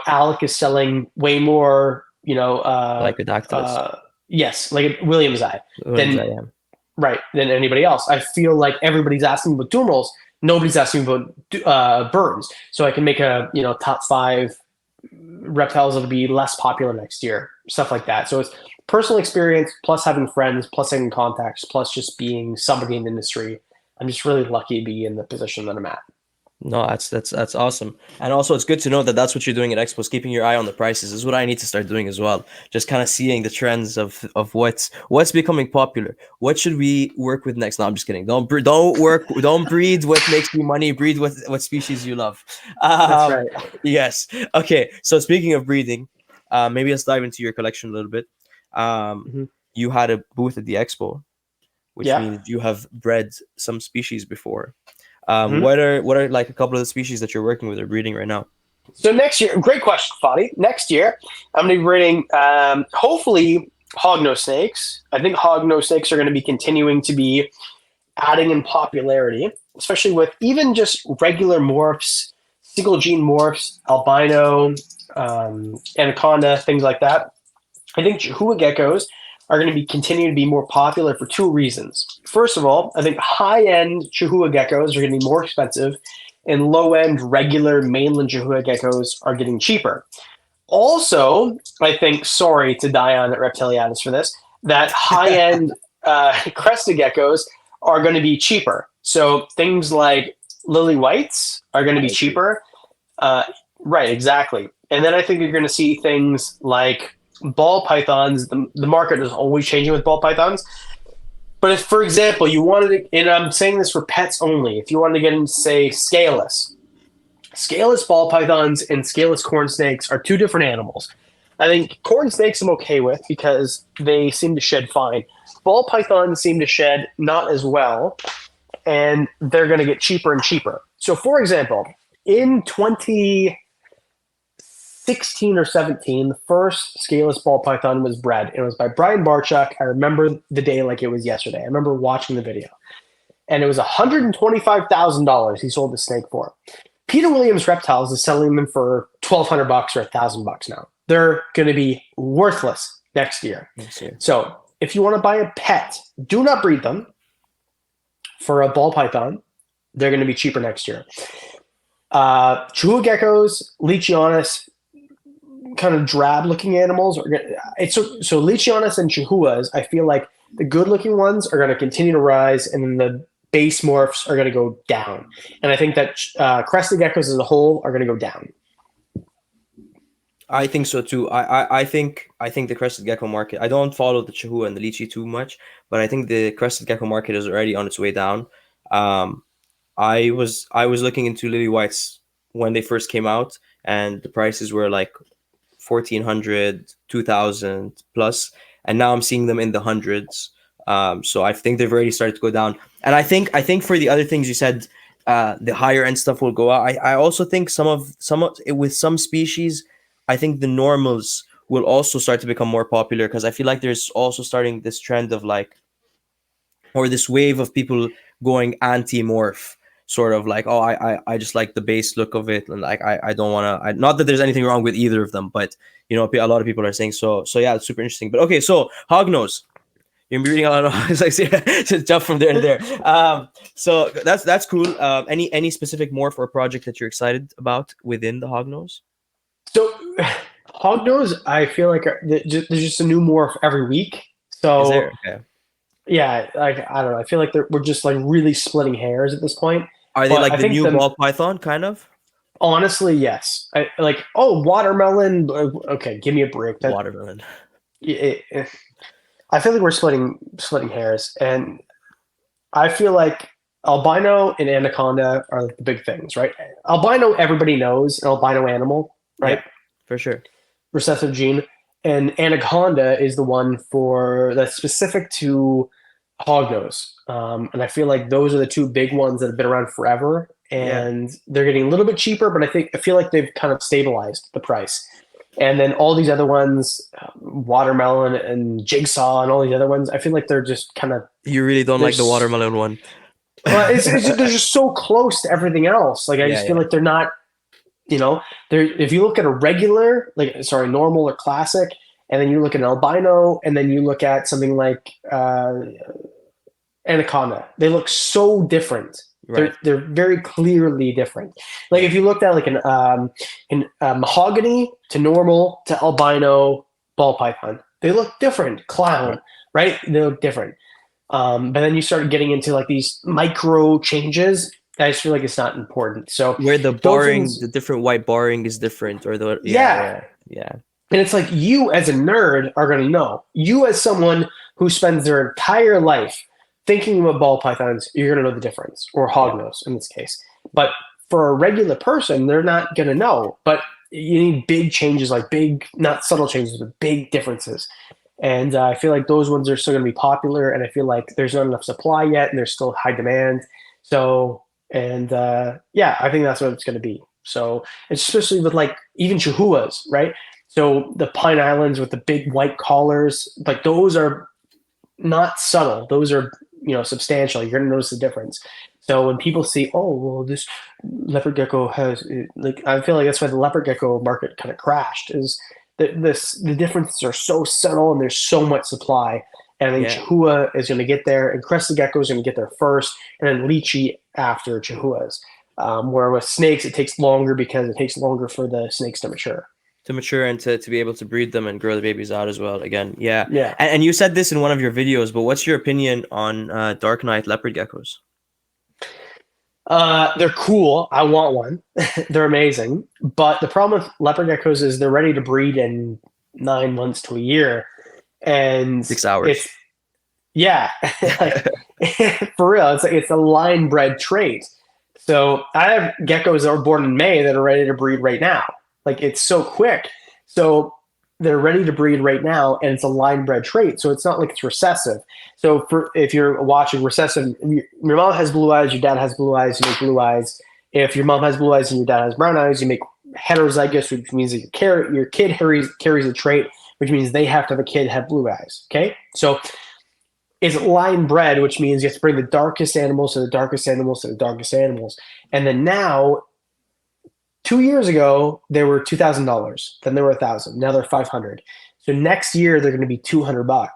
S2: Alec is selling way more,
S1: like the dactyls.
S2: Yes, like Williams Eye. Right, than anybody else. I feel like everybody's asking about Dumerals. Nobody's asking about Burns. So I can make a top five reptiles that'll be less popular next year, stuff like that. So it's personal experience plus having friends plus having contacts plus just being somebody in the industry. I'm just really lucky to be in the position that I'm at.
S1: No, that's awesome. And also it's good to know that that's what you're doing at Expos, keeping your eye on the prices is what I need to start doing as well. Just kind of seeing the trends of what's becoming popular. What should we work with next? No, I'm just kidding. Don't breed what makes you money, breed what species you love.
S2: That's right.
S1: Yes. Okay. So speaking of breeding, maybe let's dive into your collection a little bit. You had a booth at the Expo, which means you have bred some species before. What are like a couple of the species that you're working with or breeding right now?
S2: So next year, great question, Fadi. Next year, I'm going to be breeding hopefully hognose snakes. I think hognose snakes are going to be continuing to be adding in popularity, especially with even just regular morphs, single gene morphs, albino, anaconda, things like that. I think Chihuahua geckos are going to be continuing to be more popular for two reasons. First of all, I think high-end Chihuahua geckos are going to be more expensive, and low-end regular mainland Chihuahua geckos are getting cheaper. Also, I think, sorry to Dion at Reptiliatus for this, that high-end crested geckos are going to be cheaper. So things like lily whites are going to be cheaper. Right, exactly. And then I think you're going to see things like ball pythons. The market is always changing with ball pythons. But if, for example, you wanted to, and I'm saying this for pets only, if you wanted to get into, say, scaleless ball pythons and scaleless corn snakes are two different animals. I think corn snakes I'm okay with because they seem to shed fine. Ball pythons seem to shed not as well, and they're going to get cheaper and cheaper. So, for example, in 2016 or 17, the first scaleless ball python was bred. It was by Brian Barchuk. I remember the day like it was yesterday. I remember watching the video. and it was $125,000 he sold the snake for. Peter Williams Reptiles is selling them for $1,200 or $1,000 now. They're going to be worthless next year. So if you want to buy a pet, do not breed them. For a ball python, they're going to be cheaper next year. Chihuahua geckos, Leachianus, kind of drab-looking animals. So Leachianus and Chihuahuas, I feel like the good-looking ones are going to continue to rise, and then the base morphs are going to go down. And I think that crested geckos as a whole are going to go down.
S1: I think so too. I think the crested gecko market. I don't follow the Chihuahua and the Lychee too much, but I think the crested gecko market is already on its way down. I was looking into lily whites when they first came out, and the prices were like 1,400, 2,000 plus, and now I'm seeing them in the hundreds. So I think they've already started to go down. And I think for the other things you said, the higher end stuff will go out. I also think some of with some species, I think the normals will also start to become more popular, because I feel like there's also starting this trend of like, or this wave of people going anti-morph, sort of like, oh, I just like the base look of it, and like I don't want to. Not that there's anything wrong with either of them, but you know, a lot of people are saying so. So yeah, it's super interesting. But okay, so Hognose. You're reading a lot of it's like just jump from there to there. So that's cool. Any specific morph or project that you're excited about within the Hognose?
S2: So, Hognose, I feel like there's just a new morph every week. So,
S1: Is there? Okay.
S2: Yeah, like I don't know. I feel like we're just like really splitting hairs at this point.
S1: Are they like the new ball python, kind of?
S2: Honestly, yes. Watermelon. Okay, give me a break.
S1: Watermelon.
S2: I feel like we're splitting hairs, and I feel like albino and anaconda are the big things, right? Albino, everybody knows, an albino animal. Right,
S1: yeah, for sure.
S2: Recessive gene, and anaconda is the one that's specific to Hognose, and I feel like those are the two big ones that have been around forever, and they're getting a little bit cheaper, but I feel like they've kind of stabilized the price. And then all these other ones, watermelon and jigsaw, and all these other ones, I feel like they're just kind of.
S1: You really don't like the watermelon one.
S2: Well, they're just so close to everything else. Like I just feel like they're not. You know, if you look at a regular, normal or classic, and then you look at an albino, and then you look at something like anaconda, they look so different. Right. They're very clearly different. Like if you looked at like an mahogany to normal to albino ball python, they look different. Clown, right? They look different. But then you start getting into like these micro changes. I just feel like it's not important. So
S1: where the barring, the different white barring is different, or the yeah.
S2: And it's like you as a nerd are going to know. You as someone who spends their entire life thinking about ball pythons, you're going to know the difference, or Hognose in this case. But for a regular person, they're not going to know. But you need big changes, like big, not subtle changes, but big differences. And I feel like those ones are still going to be popular. And I feel like there's not enough supply yet, and there's still high demand. So. And I think that's what it's going to be. So especially with like even Chihuahuas, right? So the Pine Islands with the big white collars, like those are not subtle. Those are, substantial. You're going to notice the difference. So when people see, oh, well, this leopard gecko has, like, I feel like that's why the leopard gecko market kind of crashed, is that the differences are so subtle and there's so much supply. And I think Chihuahua is going to get there, and crested gecko is going to get there first, and then Lychee after Chihuahuas. Where with snakes, it takes longer because it takes longer for the snakes to mature. And
S1: to be able to breed them and grow the babies out as well. Again, yeah. And you said this in one of your videos, but what's your opinion on Dark Knight leopard geckos?
S2: They're cool. I want one. They're amazing. But the problem with leopard geckos is they're ready to breed in 9 months to a year. And
S1: 6 hours.
S2: For real, it's a line bred trait. So I have geckos that were born in May that are ready to breed right now. Like it's so quick. So they're ready to breed right now, and it's a line bred trait. So it's not like it's recessive. So if you're watching recessive, your mom has blue eyes, your dad has blue eyes, you make blue eyes. If your mom has blue eyes and your dad has brown eyes, you make heterozygous, which means that your kid carries a trait, which means they have to have a kid have blue eyes. Okay, so is line bred, which means you have to bring the darkest animals to the darkest animals to the darkest animals. And then now, 2 years ago, they were $2,000. Then they were $1,000. Now they're $500. So next year they're going to be $200.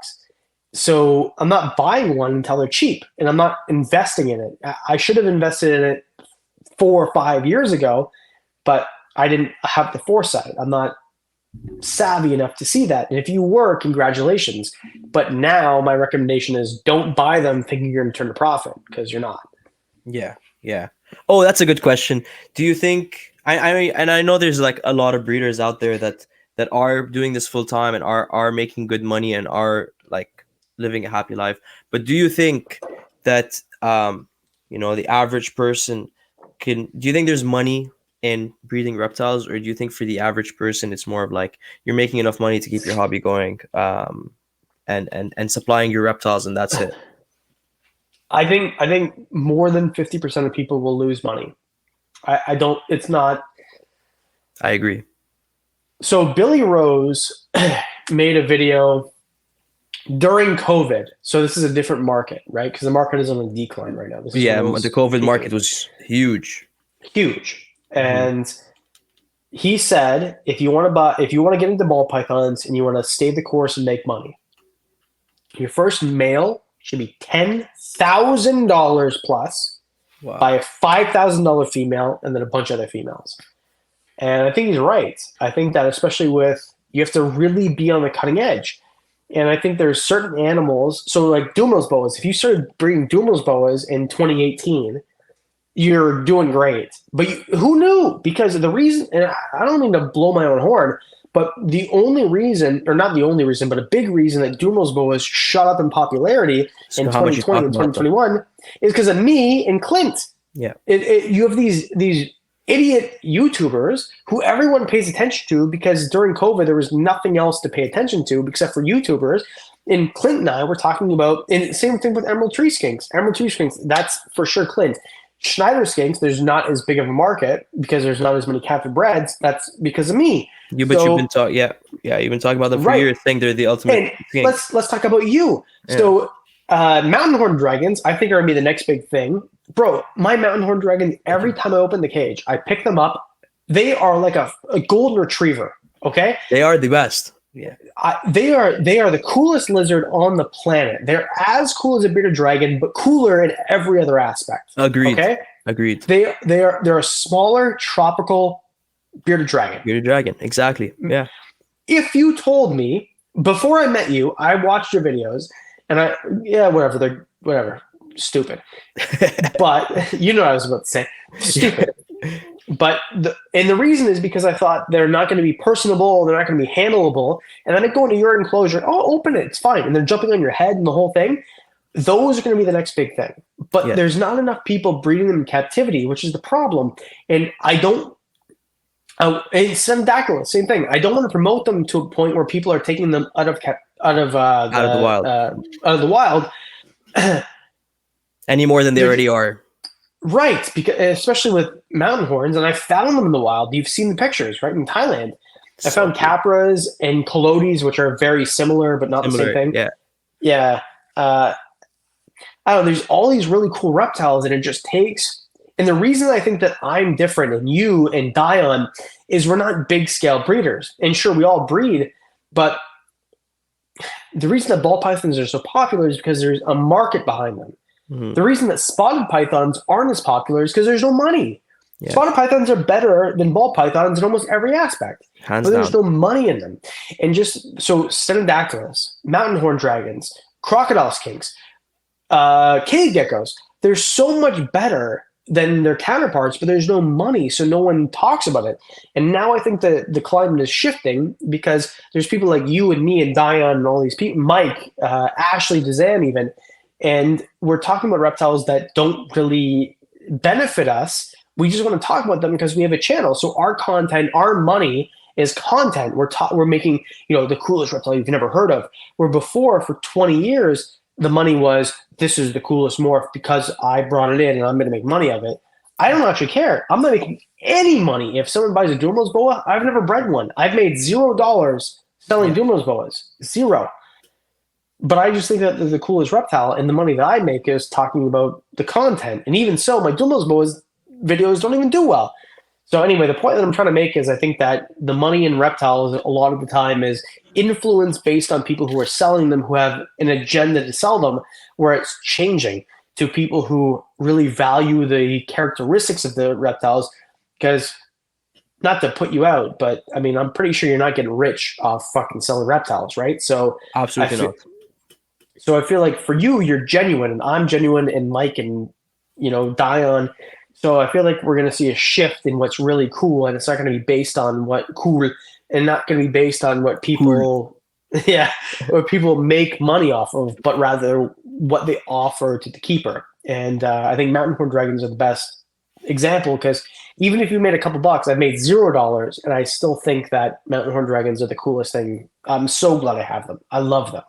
S2: So I'm not buying one until they're cheap, and I'm not investing in it. I should have invested in it 4 or 5 years ago, but I didn't have the foresight. I'm not savvy enough to see that. And if you were, congratulations. But now my recommendation is don't buy them thinking you're going to turn a profit, because you're not.
S1: Yeah. Oh, that's a good question. Do you think I know there's like a lot of breeders out there that are doing this full time and are making good money and are like living a happy life. But do you think that the average person do you think there's money in breeding reptiles, or do you think for the average person it's more of like you're making enough money to keep your hobby going and supplying your reptiles and that's it?
S2: I think more than 50% of people will lose money. It's not.
S1: I agree.
S2: So Billy Rose made a video during COVID. So this is a different market, right? Because the market is on a decline right now.
S1: The COVID market was huge.
S2: And he said, if you want to get into ball pythons and you want to stay the course and make money, your first male should be $10,000 plus.
S1: Wow.
S2: Buy a $5,000 female and then a bunch of other females. And I think he's right. I think that especially you have to really be on the cutting edge. And I think there's certain animals, so like Dumeril's boas, if you started breeding Dumeril's boas in 2018, you're doing great. But who knew? Because the reason, and I don't mean to blow my own horn, but the only reason, or not the only reason, but a big reason that Dumeril's boas shot up in popularity in 2020 and 2021 is because of me and Clint.
S1: Yeah.
S2: You have these idiot YouTubers who everyone pays attention to because during COVID there was nothing else to pay attention to except for YouTubers. And Clint and I were talking about, and same thing with Emerald Tree Skinks. Emerald Tree Skinks, that's for sure Clint. Schneider Skinks, there's not as big of a market because there's not as many captive breds. That's because of me.
S1: You've been talking, you've been talking about them for years. Saying they're the ultimate.
S2: And let's talk about you. Yeah. So mountain horn dragons, I think are gonna be the next big thing. Bro, my mountain horn dragon, every time I open the cage, I pick them up. They are like a golden retriever. Okay,
S1: they are the best. Yeah,
S2: they are the coolest lizard on the planet. They're as cool as a bearded dragon, but cooler in every other aspect.
S1: Agreed.
S2: Okay,
S1: agreed.
S2: They're a smaller tropical bearded dragon.
S1: Bearded dragon, exactly. Yeah.
S2: If you told me before I met you, I watched your videos, and whatever. Stupid. But you know what I was about to say. Stupid. But the reason is because I thought they're not going to be personable, they're not going to be handleable, and then I go into your enclosure, open it, it's fine, and they're jumping on your head and the whole thing. Those are going to be the next big thing. But there's not enough people breeding them in captivity, which is the problem. And and Semdactyla, same thing. I don't want to promote them to a point where people are taking them out of the wild.
S1: Any more than they already are.
S2: Right, because especially with mountain horns, and I found them in the wild. You've seen the pictures, right, in Thailand. I found capras and coyotes, which are very similar, but not the same thing. Yeah. I don't know. There's all these really cool reptiles, and it just takes. And the reason I think that I'm different, and you and Dion, is we're not big scale breeders. And sure, we all breed, but the reason that ball pythons are so popular is because there's a market behind them. Mm-hmm. The reason that spotted pythons aren't as popular is because there's no money. Yeah. Spotted pythons are better than ball pythons in almost every aspect. But there's no money in them. And just so Stenodactylus, mountain horn dragons, crocodile skinks, cave geckos, they're so much better than their counterparts, but there's no money, so no one talks about it. And now I think that the climate is shifting because there's people like you and me and Dion and all these people, Mike, Ashley, Dezam even, and we're talking about reptiles that don't really benefit us. We just want to talk about them because we have a channel. So our content, our money is content. We're making, the coolest reptile you've never heard of. Where before, for 20 years, the money was, this is the coolest morph because I brought it in and I'm going to make money of it. I don't actually care. I'm not making any money. If someone buys a Dumeril's boa, I've never bred one. I've made $0 selling Dumeril's boas. Zero. But I just think that the coolest reptile and the money that I make is talking about the content. And even so, my Dumos Boys videos don't even do well. So anyway, the point that I'm trying to make is I think that the money in reptiles a lot of the time is influence based on people who are selling them, who have an agenda to sell them, where it's changing to people who really value the characteristics of the reptiles. Because not to put you out, but I mean, I'm pretty sure you're not getting rich off fucking selling reptiles, right? So
S1: Absolutely not.
S2: so I feel like for you, you're genuine, and I'm genuine, and Mike and Dion. So I feel like we're going to see a shift in what's really cool, and it's not going to be based on what cool, and not going to be based on what people, yeah, what people make money off of, but rather what they offer to the keeper. And I think mountain horn dragons are the best example, because even if you made a couple bucks, I've made $0, and I still think that mountain horn dragons are the coolest thing. I'm so glad I have them. I love them.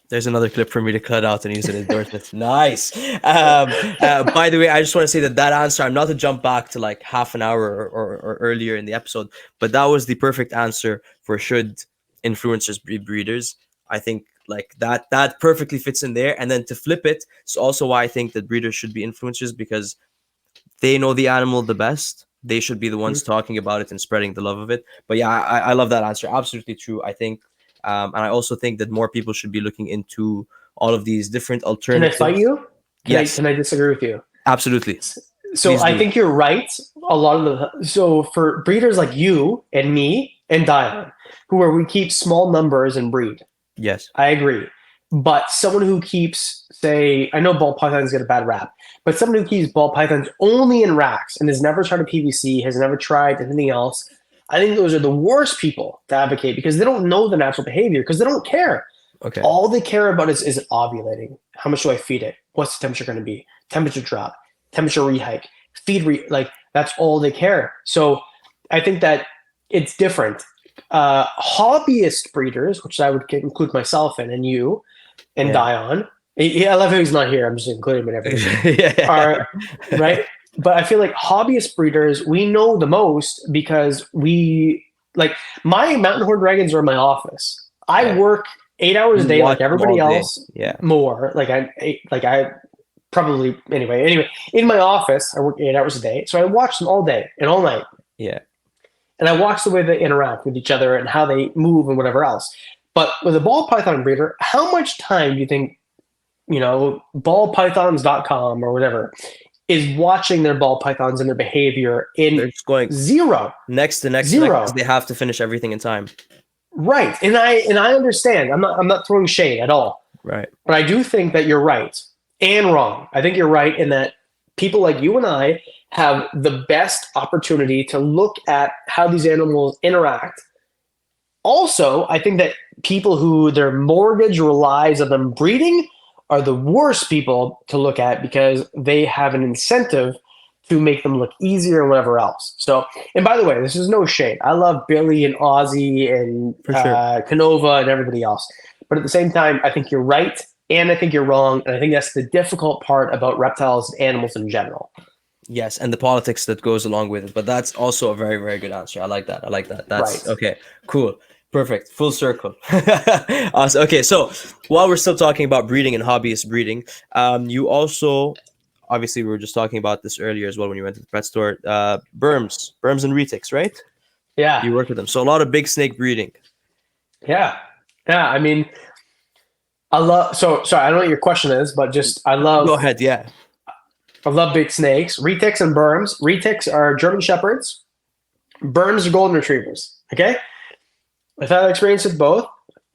S1: There's another clip for me to cut out and use an endorsement. Nice. By the way, I just want to say that answer, I'm not to jump back to like half an hour or earlier in the episode, but that was the perfect answer for should influencers be breeders. I think like that perfectly fits in there. And then to flip it, it's also why I think that breeders should be influencers, because they know the animal the best. They should be the ones talking about it and spreading the love of it. But yeah, I love that answer. Absolutely true. I think and I also think that more people should be looking into all of these different alternatives.
S2: Can I fight you?
S1: Yes.
S2: Can I disagree with you?
S1: Absolutely.
S2: So
S1: Please
S2: I
S1: do.
S2: think you're right. A lot of so for breeders like you and me and Dion, we keep small numbers and breed.
S1: Yes.
S2: I agree. But someone who keeps, say, I know ball pythons get a bad rap, but someone who keeps ball pythons only in racks and has never tried a PVC, has never tried anything else, I think those are the worst people to advocate, because they don't know the natural behavior, because they don't care.
S1: Okay.
S2: All they care about is it ovulating? How much do I feed it? What's the temperature going to be? Temperature drop, temperature rehike, like that's all they care. So I think that it's different. Hobbyist breeders, which I would include myself in, and you and Dion. I love how he's not here. I'm just including him in everything. Are right. But I feel like hobbyist breeders, we know the most, because we like my mountain horn dragons are in my office. I work 8 hours a day like everybody else.
S1: Yeah.
S2: More like I probably anyway. In my office, I work 8 hours a day, so I watch them all day and all night.
S1: Yeah.
S2: And I watch the way they interact with each other and how they move and whatever else. But with a ball python breeder, how much time do you think, ballpythons.com or whatever is watching their ball pythons and their behavior in
S1: They're just going
S2: zero.
S1: Next to next
S2: zero.
S1: Because they have to finish everything in time.
S2: Right. And I understand. I'm not throwing shade at all.
S1: Right.
S2: But I do think that you're right and wrong. I think you're right in that people like you and I have the best opportunity to look at how these animals interact. Also, I think that people who their mortgage relies on them breeding are the worst people to look at, because they have an incentive to make them look easier and whatever else. So, and by the way, this is no shade. I love Billy and Ozzy and Canova and everybody else. But at the same time, I think you're right and I think you're wrong. And I think that's the difficult part about reptiles and animals in general.
S1: Yes, and the politics that goes along with it. But that's also a very, very good answer. I like that. That's right. Okay, cool. Perfect. Full circle. Awesome. Okay, so while we're still talking about breeding and hobbyist breeding, you also, obviously we were just talking about this earlier as well when you went to the pet store, Berms and Retex, right?
S2: Yeah.
S1: You work with them. So a lot of big snake breeding.
S2: Yeah. Yeah, I mean, I love, sorry, I don't know what your question is, but
S1: Go ahead, yeah.
S2: I love big snakes. Retex and Berms. Retex are German Shepherds. Berms are Golden Retrievers, okay? I've had experience with both.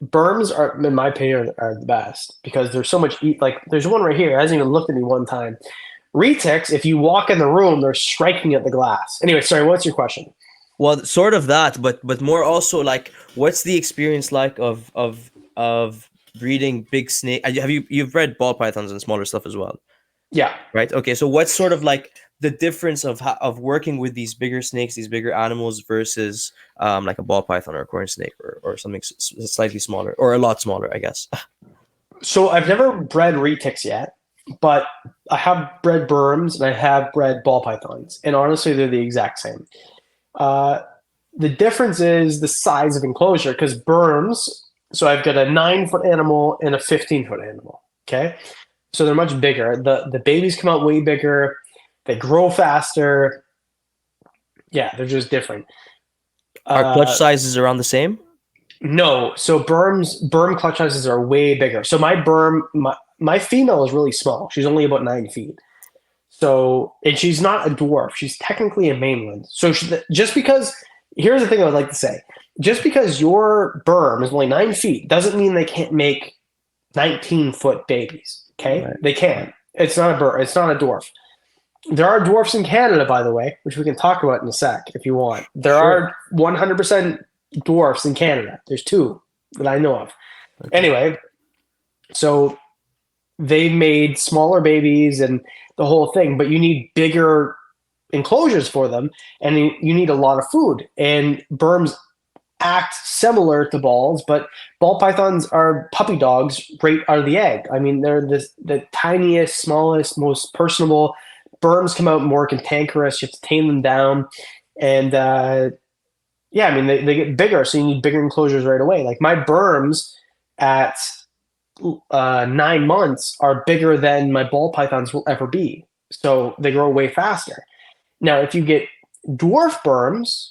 S2: Berms are, in my opinion, are the best, because there's so much like there's one right here. It hasn't even looked at me one time. Retex, if you walk in the room, they're striking at the glass. Anyway, sorry, what's your question?
S1: Well, sort of that, but more also like, what's the experience like of breeding big snake? You've bred ball pythons and smaller stuff as well?
S2: Yeah.
S1: Right. Okay. So what's sort of like the difference of working with these bigger snakes, these bigger animals, versus like a ball python or a corn snake or something slightly smaller or a lot smaller, I guess?
S2: So I've never bred Retex yet, but I have bred Berms and I have bred ball pythons, and honestly, they're the exact same. The difference is the size of enclosure, because Berms So I've got a 9-foot animal and a 15-foot animal. Okay. So they're much bigger. The babies come out way bigger. They grow faster. Yeah, they're just different.
S1: Are clutch sizes around the same?
S2: No. So berm clutch sizes are way bigger. So my female is really small. She's only about 9 feet. So, and she's not a dwarf. She's technically a mainland. So just because, here's the thing I would like to say. Just because your berm is only 9 feet doesn't mean they can't make 19-foot babies. Okay?
S1: Right.
S2: They can. It's not a berm. It's not a dwarf. There are dwarfs in Canada, by the way, which we can talk about in a sec if you want. There are 100% dwarfs in Canada. There's 2 that I know of. Okay. Anyway, so they made smaller babies and the whole thing, but you need bigger enclosures for them, and you need a lot of food. And berms act similar to balls, but ball pythons are puppy dogs right out of the egg. I mean, they're the tiniest, smallest, most personable. Berms come out more cantankerous. You have to tame them down, and yeah, I mean they get bigger, so you need bigger enclosures right away. Like my berms at 9 months are bigger than my ball pythons will ever be. So they grow way faster. Now, if you get dwarf berms,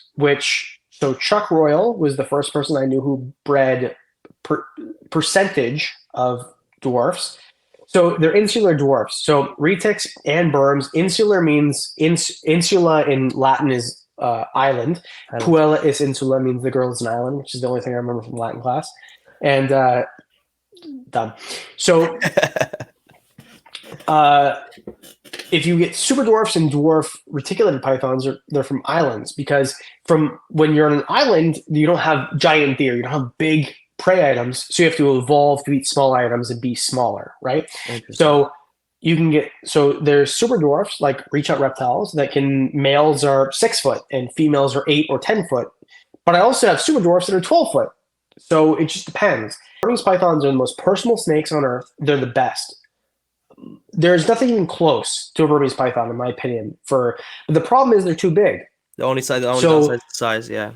S2: so Chuck Royal was the first person I knew who bred percentage of dwarfs. So they're insular dwarfs. So Retex and berms. Insular means insula in Latin is island. Puella is insula, means the girl is an island, which is the only thing I remember from Latin class. And done. So if you get super dwarfs and dwarf reticulated pythons, they're from islands, because from when you're on an island, you don't have giant deer, you don't have big prey items, so you have to evolve to eat small items and be smaller, right? So there's super dwarfs like reach out reptiles that males are 6 foot and females are 8 or 10 foot. But I also have super dwarfs that are 12 foot. So it just depends. Burmese pythons are the most personal snakes on earth. They're the best. There's nothing even close to a Burmese python, in my opinion. But the problem is they're too big.
S1: The only downside is size, yeah.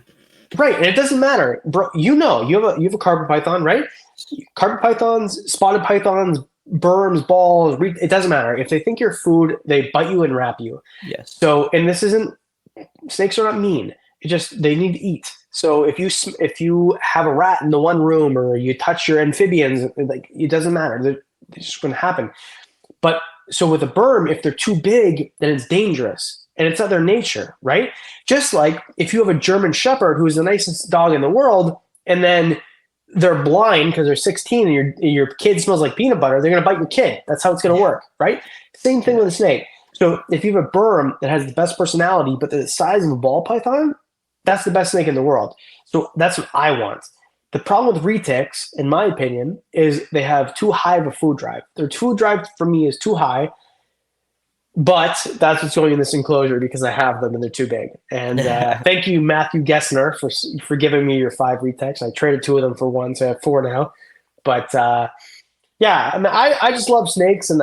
S2: Right, and it doesn't matter, bro. You have a carpet python, right? Carpet pythons, spotted pythons, berms, balls. It doesn't matter. If they think you're food, they bite you and wrap you.
S1: Yes.
S2: So, and snakes are not mean. They need to eat. So if you have a rat in the one room, or you touch your amphibians, like, it doesn't matter. It's just going to happen. But so with a berm, if they're too big, then it's dangerous, and it's not their nature, right? Just like if you have a German Shepherd who's the nicest dog in the world, and then they're blind because they're 16, and your kid smells like peanut butter, they're going to bite your kid. That's how it's going to work, right? Same thing with a snake. So if you have a berm that has the best personality, but the size of a ball python, that's the best snake in the world. So that's what I want. The problem with Retex, in my opinion, is they have too high of a food drive. Their food drive for me is too high, but that's what's going in this enclosure because I have them and they're too big. And thank you, Matthew Gessner, for giving me your 5 Retex. I traded 2 of them for 1, so I have 4 now. But yeah, I mean, I just love snakes, and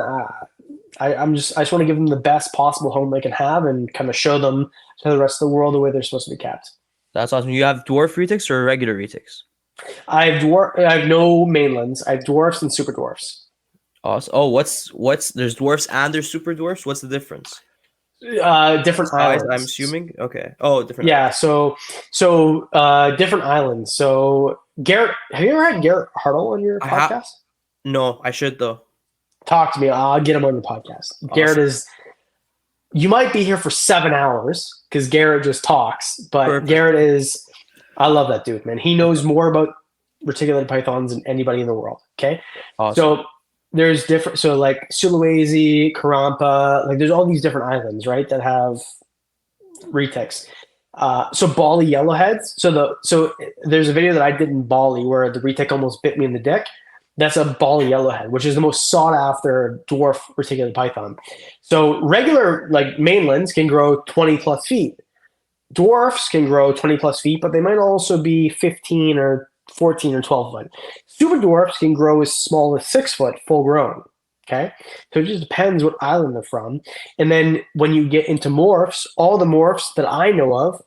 S2: I just want to give them the best possible home they can have, and kind of show them to the rest of the world the way they're supposed to be kept.
S1: That's awesome. You have dwarf Retex or regular Retex?
S2: I have no mainlands. I have dwarfs and super dwarfs.
S1: Awesome. Oh, there's dwarfs and there's super dwarfs. What's the difference?
S2: Different islands,
S1: I'm assuming. Okay. Oh, different.
S2: Yeah. So different islands. So Garrett, have you ever had Garrett Hardle on your podcast?
S1: No, I should though.
S2: Talk to me. I'll get him on the podcast. Awesome. Garrett you might be here for 7 hours because Garrett just talks, but perfect. Garrett I love that dude, man. He knows more about reticulated pythons than anybody in the world. Okay. Awesome. So there's different, so like Sulawesi, Karampa, like there's all these different islands, right, that have Retex. So Bali yellowheads. So there's a video that I did in Bali where the Retex almost bit me in the dick. That's a Bali yellowhead, which is the most sought after dwarf reticulated python. So regular like mainlands can grow 20 plus feet. Dwarfs can grow 20 plus feet, but they might also be 15 or 14 or 12 foot. Super dwarfs can grow as small as 6 foot full grown. Okay. So it just depends what island they're from. And then when you get into morphs, all the morphs that I know of,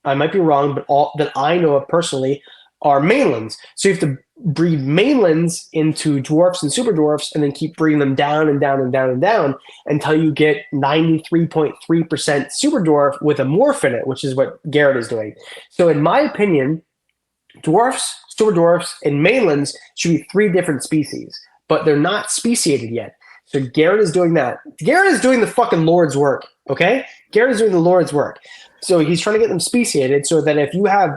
S2: I might be wrong, but all that I know of personally are mainlands. So you have to breed mainlands into dwarfs and super dwarfs, and then keep breeding them down and down and down and down until you get 93.3% super dwarf with a morph in it, which is what Garrett is doing. So in my opinion, dwarfs, super dwarfs, and mainlands should be 3 different species, but they're not speciated yet. So Garrett is doing that. Garrett is doing the fucking Lord's work, okay? Garrett is doing the Lord's work. So he's trying to get them speciated so that if you have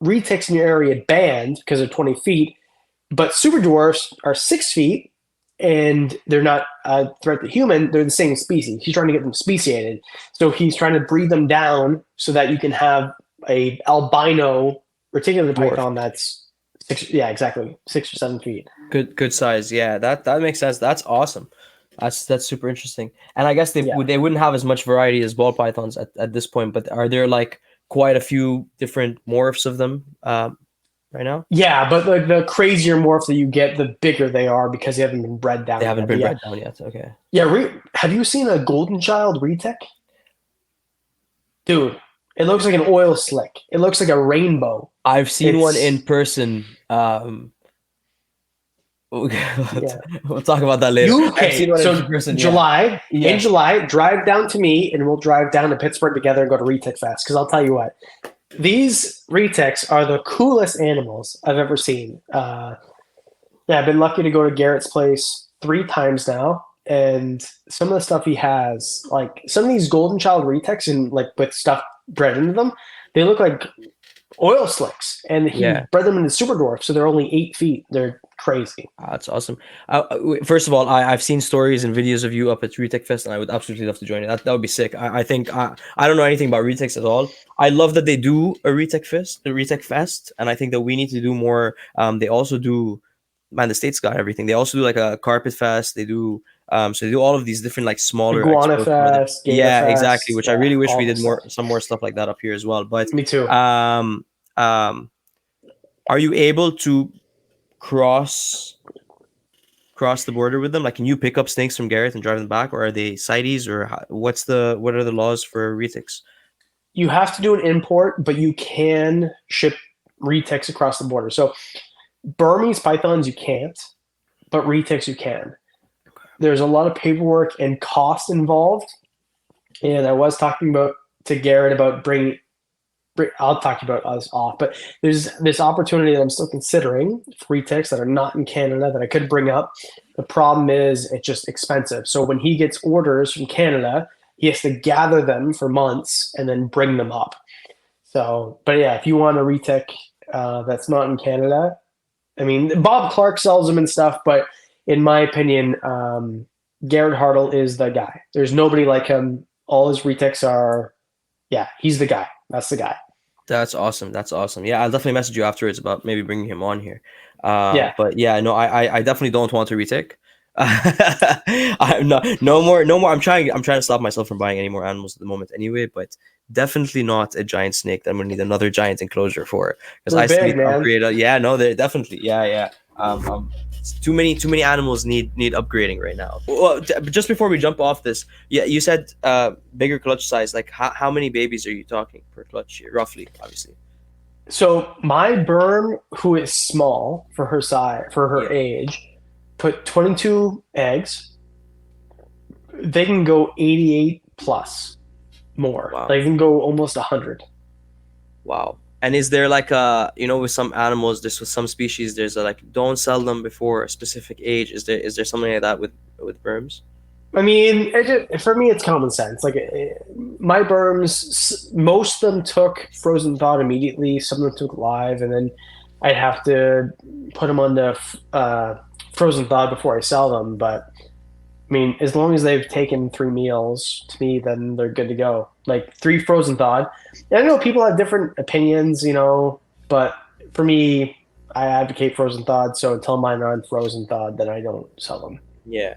S2: Retex in your area banned because they're 20 feet, but super dwarfs are 6 feet and they're not a threat to human, they're the same species. He's trying to get them speciated. So he's trying to breed them down so that you can have a albino reticulate python that's 6 or 7 feet.
S1: Good size. Yeah, that makes sense. That's awesome. That's super interesting. And I guess they wouldn't have as much variety as ball pythons at this point, but are there like quite a few different morphs of them right now?
S2: Yeah, but the crazier morphs that you get, the bigger they are because they haven't been bred down.
S1: They haven't been bred down yet. Okay.
S2: Yeah, have you seen a golden child Retec? Dude, it looks like an oil slick. It looks like a rainbow.
S1: I've seen one in person. We'll talk about that later.
S2: In July, drive down to me and we'll drive down to Pittsburgh together and go to Retex Fest. Because I'll tell you what, these Retex are the coolest animals I've ever seen. I've been lucky to go to Garrett's place 3 times now, and some of the stuff he has, like some of these golden child Retex and like with stuff bred into them, they look like oil slicks, and he bred them into super dwarf, so they're only 8 feet. They're crazy.
S1: That's awesome. First of all, I've seen stories and videos of you up at Retex Fest, and I would absolutely love to join you. That would be sick. I think I don't know anything about Retex at all. I love that they do a Retex Fest, and I think that we need to do more. They also do, man, the States got everything. They also do like a carpet fest. They do so they do all of these different like smaller
S2: Iguana Fest.
S1: Yeah, exactly. Which I really wish we did some more stuff like that up here as well. But
S2: me too.
S1: Are you able to cross the border with them? Like, can you pick up snakes from Garrett and drive them back, or are they CITES, or what are the laws for Retex?
S2: You have to do an import, but you can ship Retex across the border. So Burmese pythons you can't, but Retex you can. There's a lot of paperwork and cost involved, and I was talking to Garrett about bringing. I'll talk about us off, but there's this opportunity that I'm still considering for Retex that are not in Canada that I could bring up. The problem is it's just expensive. So when he gets orders from Canada, he has to gather them for months and then bring them up. So, but yeah, if you want a Retex that's not in Canada, I mean, Bob Clark sells them and stuff, but in my opinion, Garrett Hardle is the guy. There's nobody like him. All his Retex are, he's the guy. That's the guy.
S1: That's awesome. Yeah, I'll definitely message you afterwards about maybe bringing him on here. But yeah, no, I definitely don't want to retake. I'm no more. I'm trying to stop myself from buying any more animals at the moment anyway, but definitely not a giant snake that I'm gonna need another giant enclosure for, because I still need to upgrade. They're definitely too many animals need upgrading right now. Well, just before we jump off this, you said bigger clutch size. Like how many babies are you talking per clutch here, roughly? Obviously.
S2: So my berm, who is small for her size, for her age, put 22 eggs. They can go 88 plus more.
S1: Wow.
S2: They can go almost 100.
S1: Wow. And is there like with some animals, just with some species, there's don't sell them before a specific age? Is there something like that with berms?
S2: I mean, for me, it's common sense. Like my berms, most of them took frozen thawed immediately. Some of them took live, and then I'd have to put them on the frozen thawed before I sell them. But I mean, as long as they've taken 3 meals, to me, then they're good to go. Like 3 frozen thawed. And I know people have different opinions, but for me, I advocate frozen thawed. So until mine are unfrozen thawed, then I don't sell them.
S1: Yeah.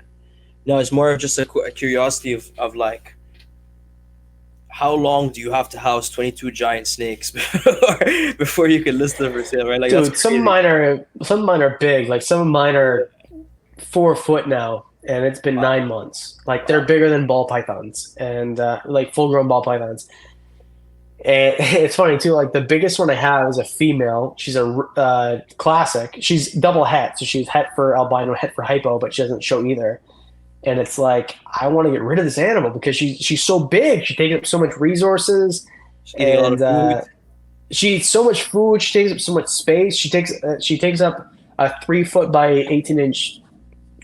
S1: No, it's more of just a curiosity of like, how long do you have to house 22 giant snakes before you can list them for sale, right? Like,
S2: dude, some of mine are big. Like some of mine are 4 foot now, and it's been 9 months. Like they're bigger than ball pythons, and like full grown ball pythons. And it's funny too. Like the biggest one I have is a female. She's a classic. She's double het, so she's het for albino, het for hypo, but she doesn't show either. And it's like I want to get rid of this animal because she's so big. She takes up so much resources,
S1: She's eating a lot of
S2: and
S1: food.
S2: she eats so much food. She takes up so much space. She takes up a 3 foot by 18 inch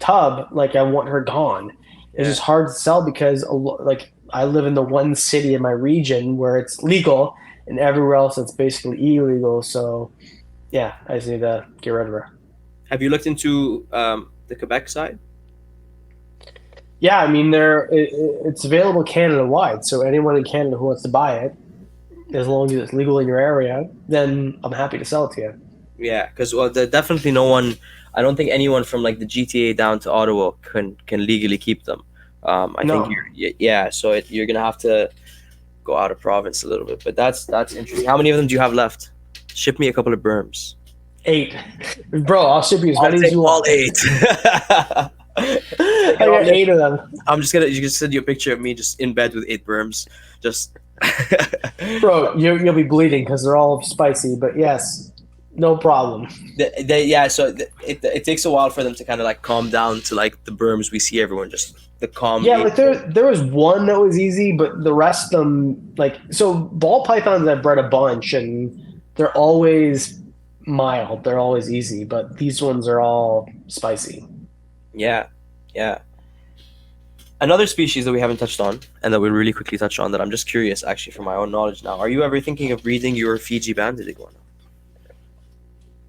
S2: tub. Like I want her gone. It's
S1: Yeah.
S2: just hard to sell because like I live in the one city in my region where it's legal, and everywhere else it's basically illegal. So yeah, I just need to get rid of her.
S1: Have you looked into the Quebec side?
S2: Yeah, I mean it's available Canada wide. So anyone in Canada who wants to buy it, as long as it's legal in your area, then I'm happy to sell it to you.
S1: Yeah, because well, definitely no one. I don't think anyone from like the GTA down to Ottawa can legally keep them. I think
S2: No,
S1: yeah. So you're gonna have to go out of province a little bit, but that's interesting. How many of them do you have left? Ship me a couple of berms.
S2: 8, bro. I'll ship you as
S1: I'll
S2: many as
S1: take
S2: you
S1: all
S2: want.
S1: 8.
S2: I got 8 of them,
S1: I'm just gonna you can send you a picture of me just in bed with 8 berms. Just
S2: bro. You'll be bleeding because they're all spicy. But yes, no problem.
S1: yeah. So it takes a while for them to kind of like calm down to like the berms we see everyone just the calm.
S2: Yeah, like there was one that was easy, but the rest of them, like, so ball pythons I've bred a bunch, and they're always mild. They're always easy, but these ones are all spicy.
S1: Yeah, yeah. Another species that we haven't touched on, and that we'll really quickly touch on, that I'm just curious, actually, for my own knowledge now. Are you ever thinking of breeding your Fiji banded iguana?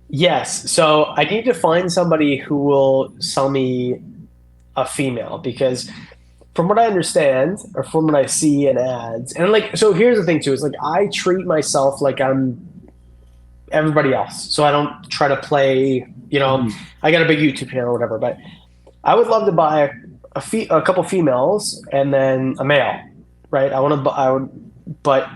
S2: Yes, so I need to find somebody who will sell me a female because from what I understand or from what I see in ads, and like, so here's the thing too, is like I treat myself like I'm everybody else. So I don't try to play, I got a big YouTube channel or whatever, but I would love to buy a couple females and then a male, right? But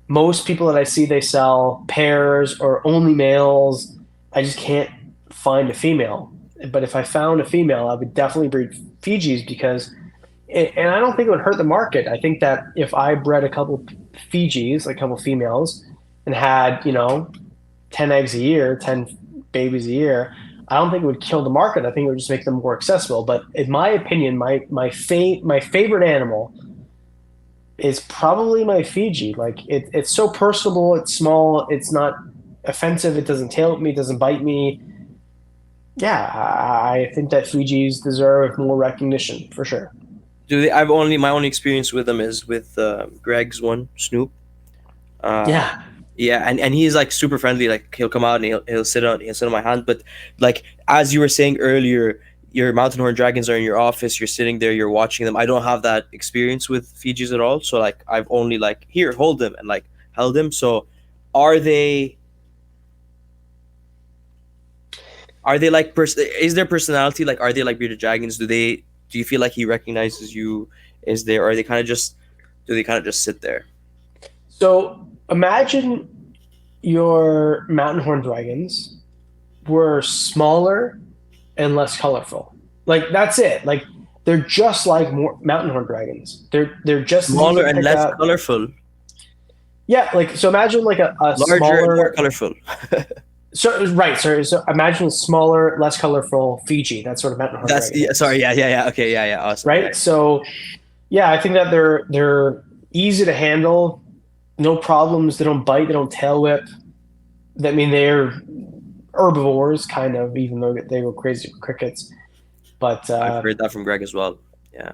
S2: most people that I see, they sell pairs or only males. I just can't find a female. But if I found a female, I would definitely breed Fijis because, and I don't think it would hurt the market. I think that if I bred a couple Fijis, like a couple females, and had, 10 eggs a year, 10 babies a year, I don't think it would kill the market. I think it would just make them more accessible. But in my opinion, my favorite animal is probably my Fiji. Like it's so personable, it's small, it's not offensive, it doesn't tail me, it doesn't bite me. Yeah, I think that Fijis deserve more recognition for sure.
S1: Do they? I've only my only experience with them is with Greg's one, Snoop. Uh,
S2: Yeah,
S1: yeah, and he's like super friendly. Like he'll come out and he'll sit on my hand. But like as you were saying earlier, your mountain horn dragons are in your office. You're sitting there, you're watching them. I don't have that experience with Fijis at all. So like I've only like here, hold them and like held them. So are they? Are they like is their personality like are they like bearded dragons? Do you feel like he recognizes you? Is there or are they kind of just do they kind of just sit there?
S2: so imagine your mountain horn dragons were smaller and less colorful. Like that's it. Like they're just like more mountain horn dragons. They're just as easy
S1: Smaller
S2: to
S1: and
S2: pick
S1: less
S2: up.
S1: colorful.
S2: Yeah, like so imagine like a
S1: Larger and more
S2: smaller.
S1: colorful.
S2: So right, so imagine a smaller, less colorful Fiji. That's sort of mountain horn
S1: That's
S2: dragon
S1: yeah,
S2: is,
S1: sorry, yeah. Okay, yeah, awesome.
S2: right? So yeah, I think that they're easy to handle, no problems. They don't bite, they don't tail whip. I mean, they're herbivores, kind of, even though they go crazy for crickets. But
S1: I've heard that from Greg as well. Yeah.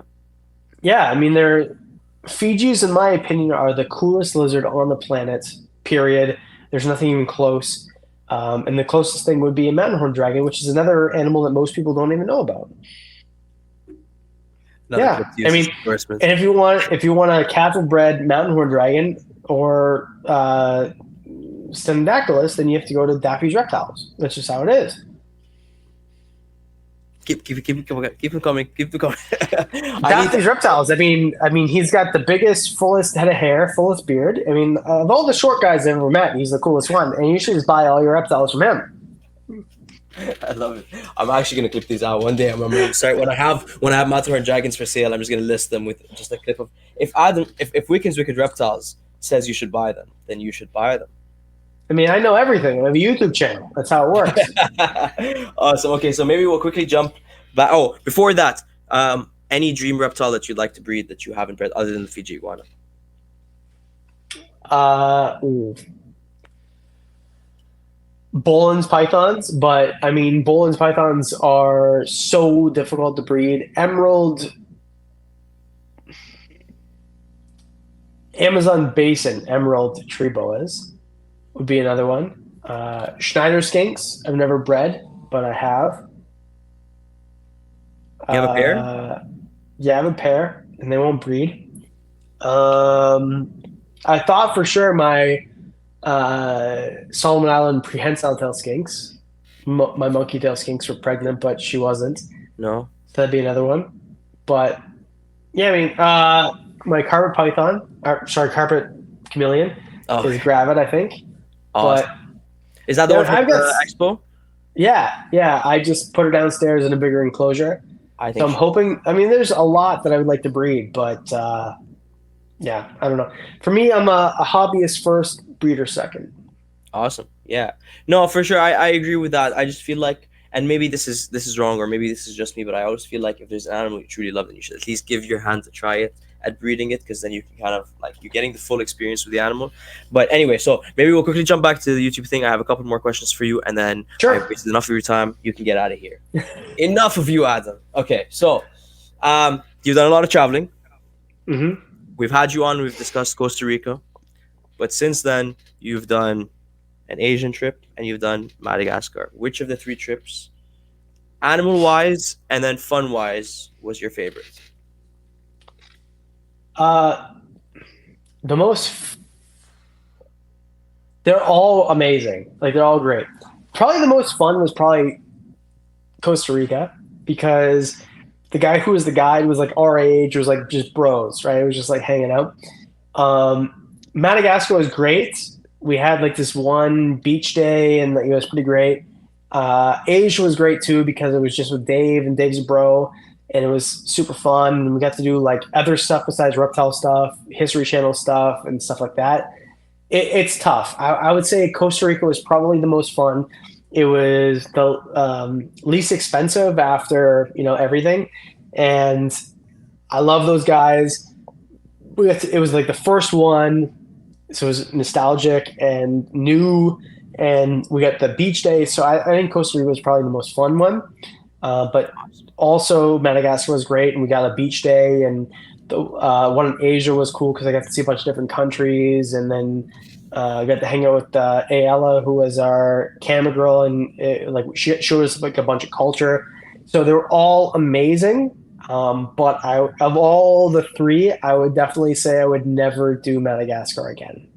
S2: yeah, I mean, they're Fijis, in my opinion, are the coolest lizard on the planet. Period. There's nothing even close. And the closest thing would be a mountain horn dragon, which is another animal that most people don't even know about.
S1: Another
S2: Yeah,
S1: clip to
S2: I
S1: use
S2: mean,
S1: as endorsement.
S2: and if you want a cattle bred mountain horn dragon or Stendactylus, then you have to go to Daffy's Reptiles. That's just how it is.
S1: Keep it coming. Keep it coming. Keep it coming.
S2: Daffy's Reptiles. I mean, he's got the biggest, fullest head of hair, fullest beard. I mean, of all the short guys I've ever met, he's the coolest one. And you should just buy all your reptiles from him.
S1: I love it. I'm actually gonna clip these out one day. I'm gonna start when I have mountain horn dragons for sale. I'm just gonna list them with just a clip of if Wickens Wicked Reptiles says you should buy them, then you should buy them.
S2: I mean, I know everything. I have a YouTube channel. That's how it works.
S1: Awesome. Okay, so maybe we'll quickly jump back. Oh, before that, any dream reptile that you'd like to breed that you haven't bred other than the Fiji iguana?
S2: Ooh. Bolin's pythons, but I mean, Bolin's pythons are so difficult to breed. Amazon Basin Emerald tree boas would be another one. Schneider skinks, I've never bred, but I have.
S1: You have a pair?
S2: Yeah, I have a pair, and they won't breed. I thought for sure my Solomon Island prehensile tail skinks, my monkey tail skinks were pregnant, but she wasn't.
S1: No.
S2: So that'd be another one. But yeah, I mean, my carpet python, carpet chameleon is gravid, I think.
S1: Awesome. But is that the one from the Expo?
S2: Yeah. I just put her downstairs in a bigger enclosure. So I'm hoping. I mean, there's a lot that I would like to breed, but yeah, I don't know. For me, I'm a hobbyist first, breeder second.
S1: Awesome. Yeah. No, for sure. I agree with that. I just feel like, and maybe this is wrong, or maybe this is just me, but I always feel like if there's an animal you truly love, then you should at least give your hand to try it at breeding it, because then you can kind of like, you're getting the full experience with the animal. But anyway, so maybe we'll quickly jump back to the YouTube thing. I have a couple more questions for you, and then I've wasted enough of your time. You can get out of here. Enough of you, Adam. Okay, so you've done a lot of traveling.
S2: Mm-hmm.
S1: We've had you on. We've discussed Costa Rica, but since then you've done an Asian trip and you've done Madagascar. Which of the three trips, animal-wise and then fun-wise, was your favorite?
S2: They're all amazing. Like, they're all great. Probably the most fun was probably Costa Rica, because the guy who was the guide was like our age, was like just bros, right? It was just like hanging out. Madagascar was great. We had like this one beach day, and it was pretty great. Asia was great too, because it was just with Dave, and Dave's a bro, and it was super fun. And we got to do like other stuff besides reptile stuff, History Channel stuff, and stuff like that. It's tough. I would say Costa Rica was probably the most fun. It was the least expensive after, everything. And I love those guys. It was like the first one. So it was nostalgic and new. And we got the beach day. So I think Costa Rica was probably the most fun one. But also Madagascar was great. And we got a beach day. And the one in Asia was cool because I got to see a bunch of different countries. And then I got to hang out with Ayala, who was our camera girl, and she showed us like a bunch of culture. So they were all amazing. But of all the three, I would definitely say I would never do Madagascar again.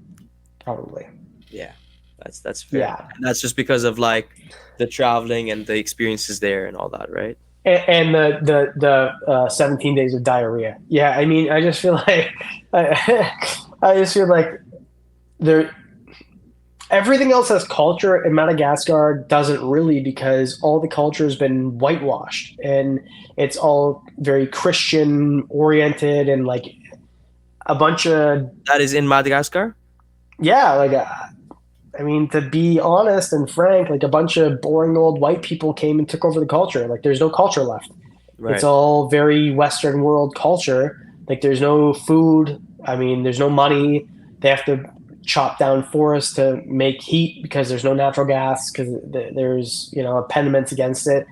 S2: Probably.
S1: Yeah, that's fair.
S2: Yeah,
S1: and that's just because of like the traveling and the experiences there and all that, right?
S2: And the 17 days of diarrhea. Yeah, I mean, I just feel like I just feel like everything else has culture, and Madagascar doesn't really, because all the culture has been whitewashed, and it's all very Christian oriented, and like a bunch of
S1: that is in Madagascar.
S2: Yeah, like I mean, to be honest and frank, like a bunch of boring old white people came and took over the culture. Like, there's no culture left. Right. It's all very Western world culture. Like, there's no food. I mean, there's no money. They have to chop down forests to make heat because there's no natural gas, because there's impediments against it.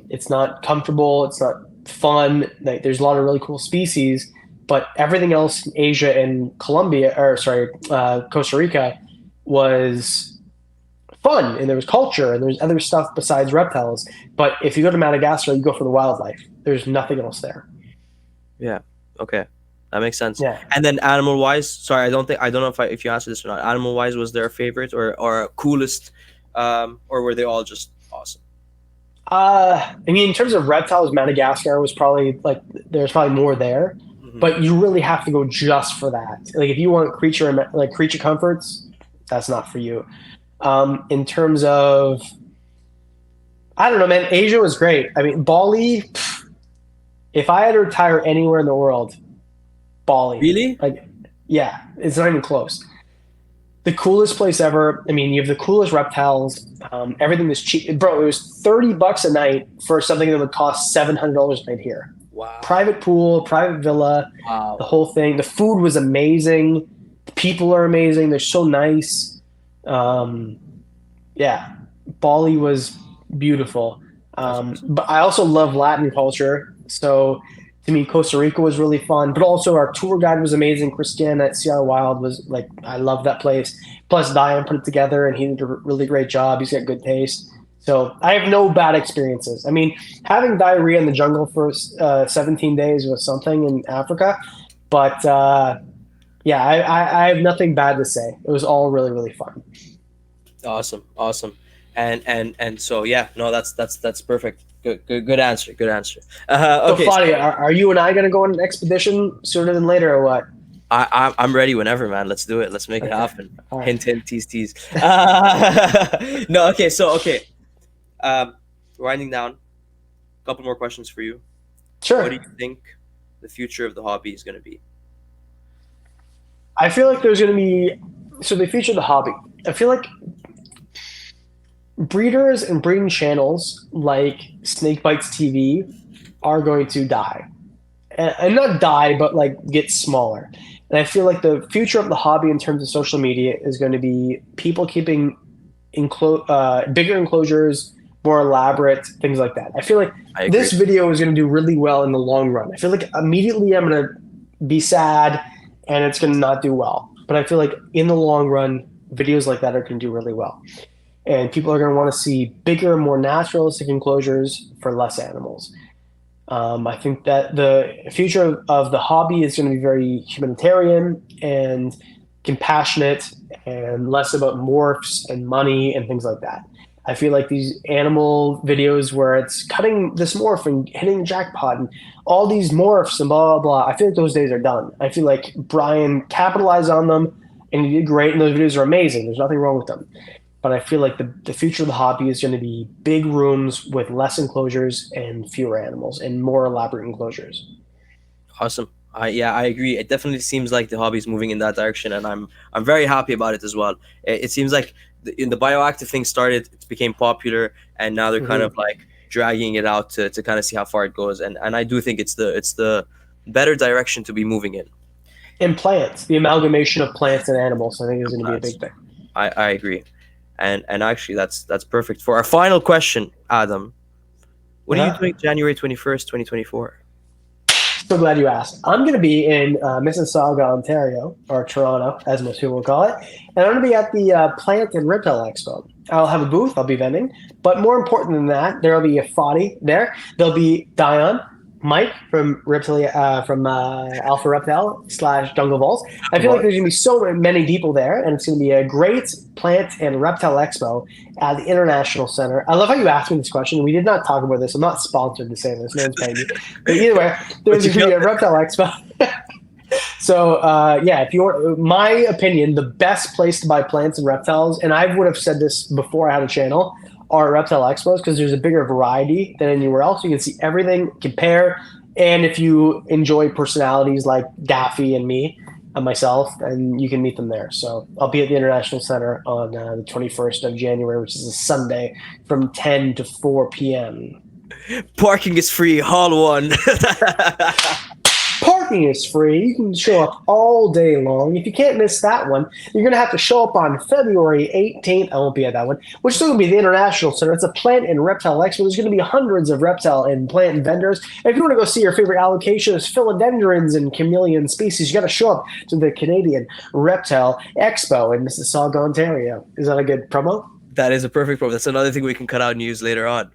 S2: It's not comfortable. It's not fun. Like, there's a lot of really cool species, but everything else in Asia and Costa Rica was fun, and there was culture, and there's other stuff besides reptiles. But if you go to Madagascar, you go for the wildlife. There's nothing else there.
S1: Yeah. Okay. That makes sense.
S2: Yeah.
S1: And then animal-wise, sorry, I don't know if you answered this or not. Animal-wise, was there a favorite or coolest, or were they all just awesome?
S2: I mean, in terms of reptiles, Madagascar was probably there's probably more there, but you really have to go just for that. Like, if you want creature comforts, that's not for you. In terms of, I don't know, man, Asia was great. I mean, Bali, if I had to retire anywhere in the world, Bali.
S1: Really?
S2: Like, Yeah, it's not even close. The coolest place ever. I mean, you have the coolest reptiles. Everything was cheap, bro. It was $30 a night for something that would cost $700 a night here.
S1: Wow.
S2: Private pool, private villa, the
S1: Wow.
S2: whole thing. The food was amazing. The people are amazing. They're so nice. Um, yeah, Bali was beautiful.
S1: That's awesome.
S2: But I also love Latin culture. So to me, Costa Rica was really fun. But also our tour guide was amazing. Christian at CR Wild was like, I love that place. Plus Diane put it together and he did a really great job. He's got good taste. So I have no bad experiences. I mean, having diarrhea in the jungle for 17 days was something in Africa. But yeah, I have nothing bad to say. It was all really, really fun.
S1: Awesome. Awesome. And so yeah, no, that's perfect. Good answer. Good answer.
S2: So,
S1: Okay.
S2: Fadi, are you and I going to go on an expedition sooner than later or what?
S1: I'm ready whenever, man. Let's do it. Let's make it
S2: Okay.
S1: happen.
S2: All right.
S1: Hint, hint, tease, tease. No, okay. So, okay. Um, Winding down. A couple more questions for you. What do
S2: Sure.
S1: you think the future of the hobby is going to be?
S2: I feel like there's going to be, so they feature the hobby. I feel like breeders and breeding channels like Snake Bites TV are going to die. And not die, but like get smaller. And I feel like the future of the hobby in terms of social media is going to be people keeping bigger enclosures, more elaborate, things like that. I feel like
S1: I agree.
S2: this video is going to do really well in the long run. I feel like immediately I'm going to be sad and it's going to not do well. But I feel like in the long run, videos like that are going to do really well. And people are going to want to see bigger, more naturalistic enclosures for less animals. I think that the future of the hobby is going to be very humanitarian and compassionate and less about morphs and money and things like that. I feel like these animal videos where it's cutting this morph and hitting the jackpot and all these morphs and blah, blah, blah. I feel like those days are done. I feel like Brian capitalized on them and he did great and those videos are amazing. There's nothing wrong with them. But I feel like the future of the hobby is going to be big rooms with less enclosures and fewer animals and more elaborate enclosures.
S1: Awesome. Yeah, I agree. It definitely seems like the hobby is moving in that direction, and I'm very happy about it as well. It seems like in the bioactive thing started, it became popular, and now they're kind
S2: Mm-hmm.
S1: of like dragging it out to kind of see how far it goes. And I do think it's the better direction to be moving in.
S2: And plants, the amalgamation of plants and animals, I think is going to be a
S1: That's
S2: big thing.
S1: I agree, and actually that's perfect for our final question, Adam. What are you
S2: Uh-huh.
S1: doing January 21st, 2024?
S2: So glad you asked. I'm going to be in Mississauga, Ontario, or Toronto, as most people will call it. And I'm going to be at the Plant and Reptile Expo. I'll have a booth, I'll be vending. But more important than that, there will be a Foddy there. There'll be Dion, Mike from Reptile, from Alpha Reptile / Jungle Balls. I feel like there's going to be so many people there, and it's going to be a great Plant and Reptile Expo at the International Center. I love how you asked me this question. We did not talk about this. I'm not sponsored to say this. No one's paying me. But either way,
S1: But
S2: there's
S1: you
S2: going to
S1: feel
S2: be a Reptile Expo. So yeah, if you want my opinion, the best place to buy plants and reptiles, and I would have said this before I had a channel, are reptile expos because there's a bigger variety than anywhere else. You can see everything, compare, and if you enjoy personalities like Daffy and me and myself, and you can meet them there. So I'll be at the International Center on the 21st of January, which is a Sunday, from 10 to 4 p.m.
S1: parking is free, hall one.
S2: Parking is free. You can show up all day long. If you can't miss that one, you're going to have to show up on February 18th. I won't be at that one, which is still going to be the International Center. It's a plant and reptile expo. There's going to be hundreds of reptile and plant vendors. And if you want to go see your favorite allocation of philodendrons and chameleon species, you got to show up to the Canadian Reptile Expo in Mississauga, Ontario. Is that a good promo?
S1: That is a perfect problem. That's another thing we can cut out and use later on.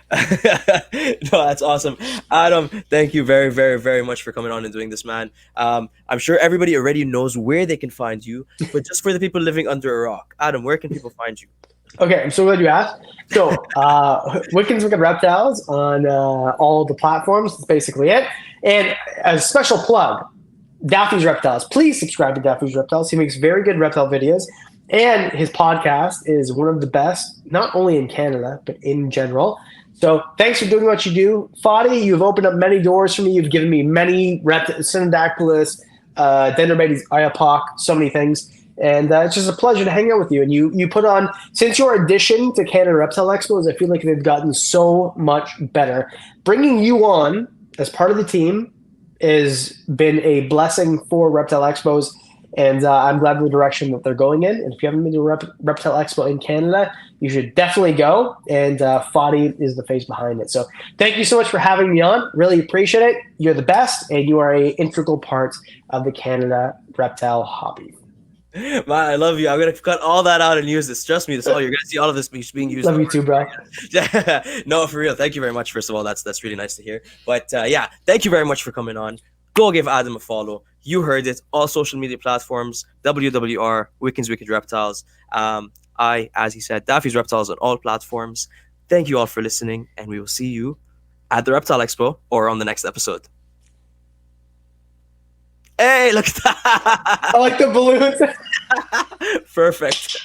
S1: No, that's awesome. Adam, thank you very, very, very much for coming on and doing this, man. I'm sure everybody already knows where they can find you, but just for the people living under a rock, Adam, where can people find you?
S2: Okay, I'm so glad you asked. So, Wickens Wicked Reptiles on all the platforms. That's basically it. And a special plug, Daffy's Reptiles. Please subscribe to Daffy's Reptiles. He makes very good reptile videos. And his podcast is one of the best, not only in Canada, but in general. So thanks for doing what you do. Fadi, you've opened up many doors for me. You've given me many Synodactylus dendrobates, IAPOC, so many things. And it's just a pleasure to hang out with you. And you put on, since your addition to Canada Reptile Expos, I feel like they've gotten so much better. Bringing you on as part of the team has been a blessing for Reptile Expos. And I'm glad with the direction that they're going in. And if you haven't been to a Reptile Expo in Canada, you should definitely go. And Fadi is the face behind it. So thank you so much for having me on. Really appreciate it. You're the best, and you are an integral part of the Canada reptile hobby.
S1: Man, I love you. I'm gonna cut all that out and use this. Trust me, you're gonna see all of this being used.
S2: Love you too, bro.
S1: No, for real. Thank you very much. First of all, that's really nice to hear. But yeah, thank you very much for coming on. Go give Adam a follow. You heard it. All social media platforms, WWR, Wickens Wicked Reptiles. As he said, Daffy's Reptiles on all platforms. Thank you all for listening, and we will see you at the Reptile Expo or on the next episode. Hey, look at that.
S2: I like the balloons.
S1: Perfect.